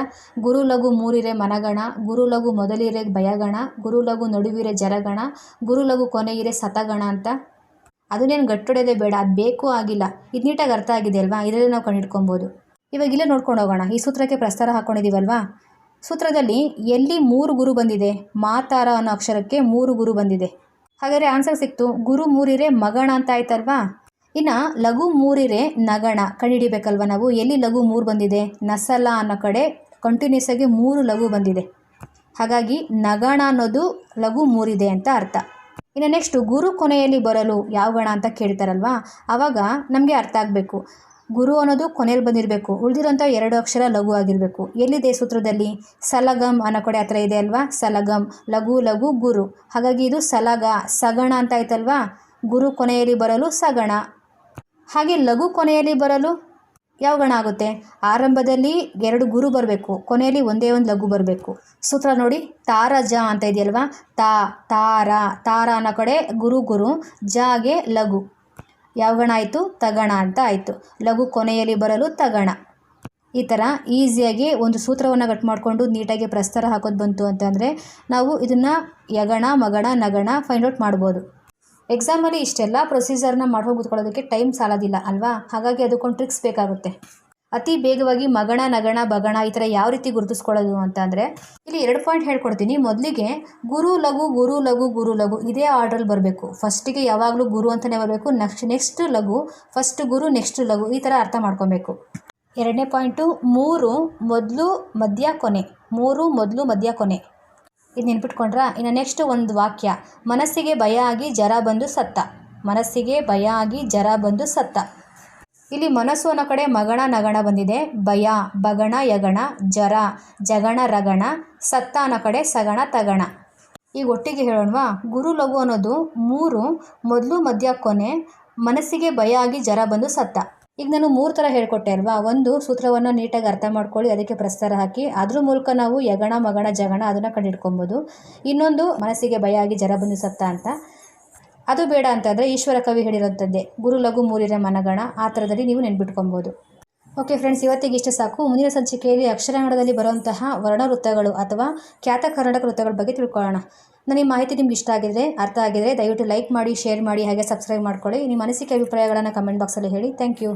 ಗುರು ಲಘು ಮೂರಿರೆ ಮನಗಣ, ಗುರು ಲಘು ಮೊದಲಿರೆ ಭಯಗಣ, ಗುರು ಲಘು ನಡುವಿರೆ ಜರಗಣ, ಗುರು ಲಘು ಕೊನೆಯಿರೆ ಸತಗಣ ಅಂತ. ಅದನ್ನೇನು ಗಟ್ಟೊಡೆದೇ ಬೇಡ, ಅದು ಬೇಕು ಆಗಿಲ್ಲ. ಇದು ನೀಟಾಗಿ ಅರ್ಥ ಆಗಿದೆ ಅಲ್ವಾ, ಇದರಲ್ಲಿ ನಾವು ಕಂಡುಹಿಡ್ಕೊಬೋದು. ಇವಾಗ ಇಲ್ಲೇ ನೋಡ್ಕೊಂಡು ಹೋಗೋಣ. ಈ ಸೂತ್ರಕ್ಕೆ ಪ್ರಸ್ತಾರ ಹಾಕ್ಕೊಂಡಿದ್ದೀವಲ್ವಾ, ಸೂತ್ರದಲ್ಲಿ ಎಲ್ಲಿ 3 ಗುರು ಬಂದಿದೆ, ಮಾತಾರ ಅನ್ನೋ ಅಕ್ಷರಕ್ಕೆ 3 ಗುರು ಬಂದಿದೆ. ಹಾಗಾದರೆ ಆನ್ಸರ್ ಸಿಕ್ತು, ಗುರು ಮೂರಿರೆ ಮಗಣ ಅಂತ ಆಯ್ತಲ್ವಾ. ಇನ್ನು ಲಘು ಮೂರಿರೆ ನಗಣ ಕಂಡುಹಿಡಿಬೇಕಲ್ವ ನಾವು. ಎಲ್ಲಿ ಲಘು 3 ಬಂದಿದೆ, ನಸಲ ಅನ್ನೋ ಕಡೆ ಕಂಟಿನ್ಯೂಸ್ ಆಗಿ 3 ಲಘು ಬಂದಿದೆ. ಹಾಗಾಗಿ ನಗಣ ಅನ್ನೋದು ಲಘು 3 ಇದೆ ಅಂತ ಅರ್ಥ. ಇನ್ನು ನೆಕ್ಸ್ಟು ಗುರು ಕೊನೆಯಲ್ಲಿ ಬರಲು ಯಾವ ಗಣ ಅಂತ ಕೇಳ್ತಾರಲ್ವಾ, ಆವಾಗ ನಮಗೆ ಅರ್ಥ ಆಗಬೇಕು. ಗುರು ಅನ್ನೋದು ಕೊನೆಯಲ್ಲಿ ಬಂದಿರಬೇಕು, ಉಳಿದಿರೋಂಥ 2 ಅಕ್ಷರ ಲಘು ಆಗಿರಬೇಕು. ಎಲ್ಲಿದೆ ಸೂತ್ರದಲ್ಲಿ? ಸಲಗಮ್ ಅನ್ನೋ ಕಡೆ ಹತ್ರ ಇದೆ ಅಲ್ವಾ, ಸಲಗಮ್, ಲಘು ಲಘು ಗುರು. ಹಾಗಾಗಿ ಇದು ಸಲಗ, ಸಗಣ ಅಂತ ಆಯ್ತಲ್ವಾ. ಗುರು ಕೊನೆಯಲ್ಲಿ ಬರಲು ಸಗಣ. ಹಾಗೆ ಲಘು ಕೊನೆಯಲ್ಲಿ ಬರಲು ಯಾವ ಗಣ ಆಗುತ್ತೆ? ಆರಂಭದಲ್ಲಿ 2 ಗುರು ಬರಬೇಕು, ಕೊನೆಯಲ್ಲಿ ಒಂದೇ ಒಂದು ಲಘು ಬರಬೇಕು. ಸೂತ್ರ ನೋಡಿ, ತಾರಜ ಅಂತ ಇದೆಯಲ್ವಾ, ತಾರ ಅನ್ನೋ ಕಡೆ ಗುರು ಗುರು, ಜಾಗೆ ಲಘು. ಯಾವ ಗಣ ಆಯಿತು? ತಗಣ ಅಂತ ಆಯಿತು. ಲಘು ಕೊನೆಯಲ್ಲಿ ಬರಲು ತಗಣ. ಈ ಥರ ಈಸಿಯಾಗಿ ಒಂದು ಸೂತ್ರವನ್ನು ಕಟ್ ಮಾಡಿಕೊಂಡು ನೀಟಾಗಿ ಪ್ರಸ್ತಾರ ಹಾಕೋದು ಬಂತು ಅಂತಂದರೆ ನಾವು ಇದನ್ನು ಯಗಣ ಮಗಣ ನಗಣ ಫೈಂಡ್ ಔಟ್ ಮಾಡ್ಬೋದು. ಎಕ್ಸಾಮಲ್ಲಿ ಇಷ್ಟೆಲ್ಲ ಪ್ರೊಸೀಜರ್ನ ಮಾಡ್ಕೊಂಡು ಕೂತ್ಕೊಳ್ಳೋದಕ್ಕೆ ಟೈಮ್ ಸಾಲೋದಿಲ್ಲ ಅಲ್ವಾ, ಹಾಗಾಗಿ ಅದಕ್ಕೊಂದು ಟ್ರಿಕ್ಸ್ ಬೇಕಾಗುತ್ತೆ. ಅತಿ ಬೇಗವಾಗಿ ಮಗಣ ನಗಣ ಬಗಣ ಈ ಥರ ಯಾವ ರೀತಿ ಗುರುತಿಸ್ಕೊಳ್ಳೋದು ಅಂತ ಅಂದರೆ ಇಲ್ಲಿ 2 ಪಾಯಿಂಟ್ ಹೇಳ್ಕೊಡ್ತೀನಿ. ಮೊದಲಿಗೆ ಗುರು ಲಘು ಗುರು ಲಘು ಗುರು ಲಘು ಇದೇ ಆರ್ಡ್ರಲ್ಲಿ ಬರಬೇಕು. ಫಸ್ಟಿಗೆ ಯಾವಾಗಲೂ ಗುರು ಅಂತಲೇ ಬರಬೇಕು, ನೆಕ್ಸ್ಟ್ ಲಘು, ಫಸ್ಟ್ ಗುರು ನೆಕ್ಸ್ಟ್ ಲಘು, ಈ ಥರ ಅರ್ಥ ಮಾಡ್ಕೊಬೇಕು. 2ನೇ ಪಾಯಿಂಟು 3 ಮೊದಲು ಮಧ್ಯ ಕೊನೆ, 3 ಮೊದಲು ಮಧ್ಯ ಕೊನೆ, ಇದು ನೆನ್ಪಿಟ್ಕೊಂಡ್ರಾ? ಇನ್ನು ನೆಕ್ಸ್ಟ್ ಒಂದು ವಾಕ್ಯ, ಮನಸ್ಸಿಗೆ ಭಯ ಆಗಿ ಜರ ಬಂದು ಸತ್ತ. ಮನಸ್ಸಿಗೆ ಭಯ ಆಗಿ ಜರ ಬಂದು ಸತ್ತ. ಇಲ್ಲಿ ಮನಸ್ಸು ಅನ್ನೋ ಕಡೆ ಮಗಣ ನಗಣ ಬಂದಿದೆ, ಭಯ ಬಗಣ ಯಗಣ, ಜರ ಜಗಣ ರಗಣ, ಸತ್ತ ಅನ್ನೋ ಕಡೆ ಸಗಣ ತಗಣ. ಈಗ ಒಟ್ಟಿಗೆ ಹೇಳೋಣವಾ? ಗುರು ಲಘು ಅನ್ನೋದು 3 ಮೊದಲು ಮಧ್ಯ ಕೊನೆ, ಮನಸ್ಸಿಗೆ ಭಯ ಆಗಿ ಜರ ಬಂದು ಸತ್ತ. ಈಗ ನಾನು 3 ಥರ ಹೇಳ್ಕೊಟ್ಟೆ ಅಲ್ವಾ. ಒಂದು ಸೂತ್ರವನ್ನು ನೀಟಾಗಿ ಅರ್ಥ ಮಾಡ್ಕೊಳ್ಳಿ, ಅದಕ್ಕೆ ಪ್ರಸ್ತಾರ ಹಾಕಿ ಅದ್ರ ಮೂಲಕ ನಾವು ಯಗಣ ಮಗಣ ಜಗಣ ಅದನ್ನು ಕಂಡುಹಿಡ್ಕೊಬೋದು. ಇನ್ನೊಂದು ಮನಸ್ಸಿಗೆ ಭಯ ಆಗಿ ಜರ ಬಂದು ಸತ್ತ ಅಂತ. ಅದು ಬೇಡ ಅಂತಂದರೆ ಈಶ್ವರ ಕವಿ ಹೇಳಿರೋಂಥದ್ದೇ ಗುರು ಲಘು 3 ಮನಗಣ, ಆ ಥರದಲ್ಲಿ ನೀವು ನೆನ್ಪಿಟ್ಕೊಬೋದು. ಓಕೆ ಫ್ರೆಂಡ್ಸ್, ಇವತ್ತಿಗೆ ಇಷ್ಟು ಸಾಕು. ಮುಂದಿನ ಸಂಚಿಕೆಯಲ್ಲಿ ಅಕ್ಷರಗಣದಲ್ಲಿ ಬರುವಂತಹ ವರ್ಣವೃತ್ತಗಳು ಅಥವಾ ಖ್ಯಾತ ಕರ್ನಾಟಕ ವೃತ್ತಗಳ ಬಗ್ಗೆ ತಿಳ್ಕೊಳ್ಳೋಣ. ನನ್ನ ಈ ಮಾಹಿತಿ ನಿಮ್ಗೆ ಇಷ್ಟ ಆಗಿದ್ರೆ, ಅರ್ಥ ಆಗಿದ್ರೆ ದಯವಿಟ್ಟು ಲೈಕ್ ಮಾಡಿ, ಶೇರ್ ಮಾಡಿ, ಹಾಗೆ ಸಬ್ಸ್ಕ್ರೈಬ್ ಮಾಡ್ಕೊಳ್ಳಿ. ನಿಮ್ಮ ಅನಿಸಿಕೆ ಅಭಿಪ್ರಾಯಗಳನ್ನು ಕಮೆಂಟ್ ಬಾಕ್ಸಲ್ಲಿ ಹೇಳಿ. Thank you.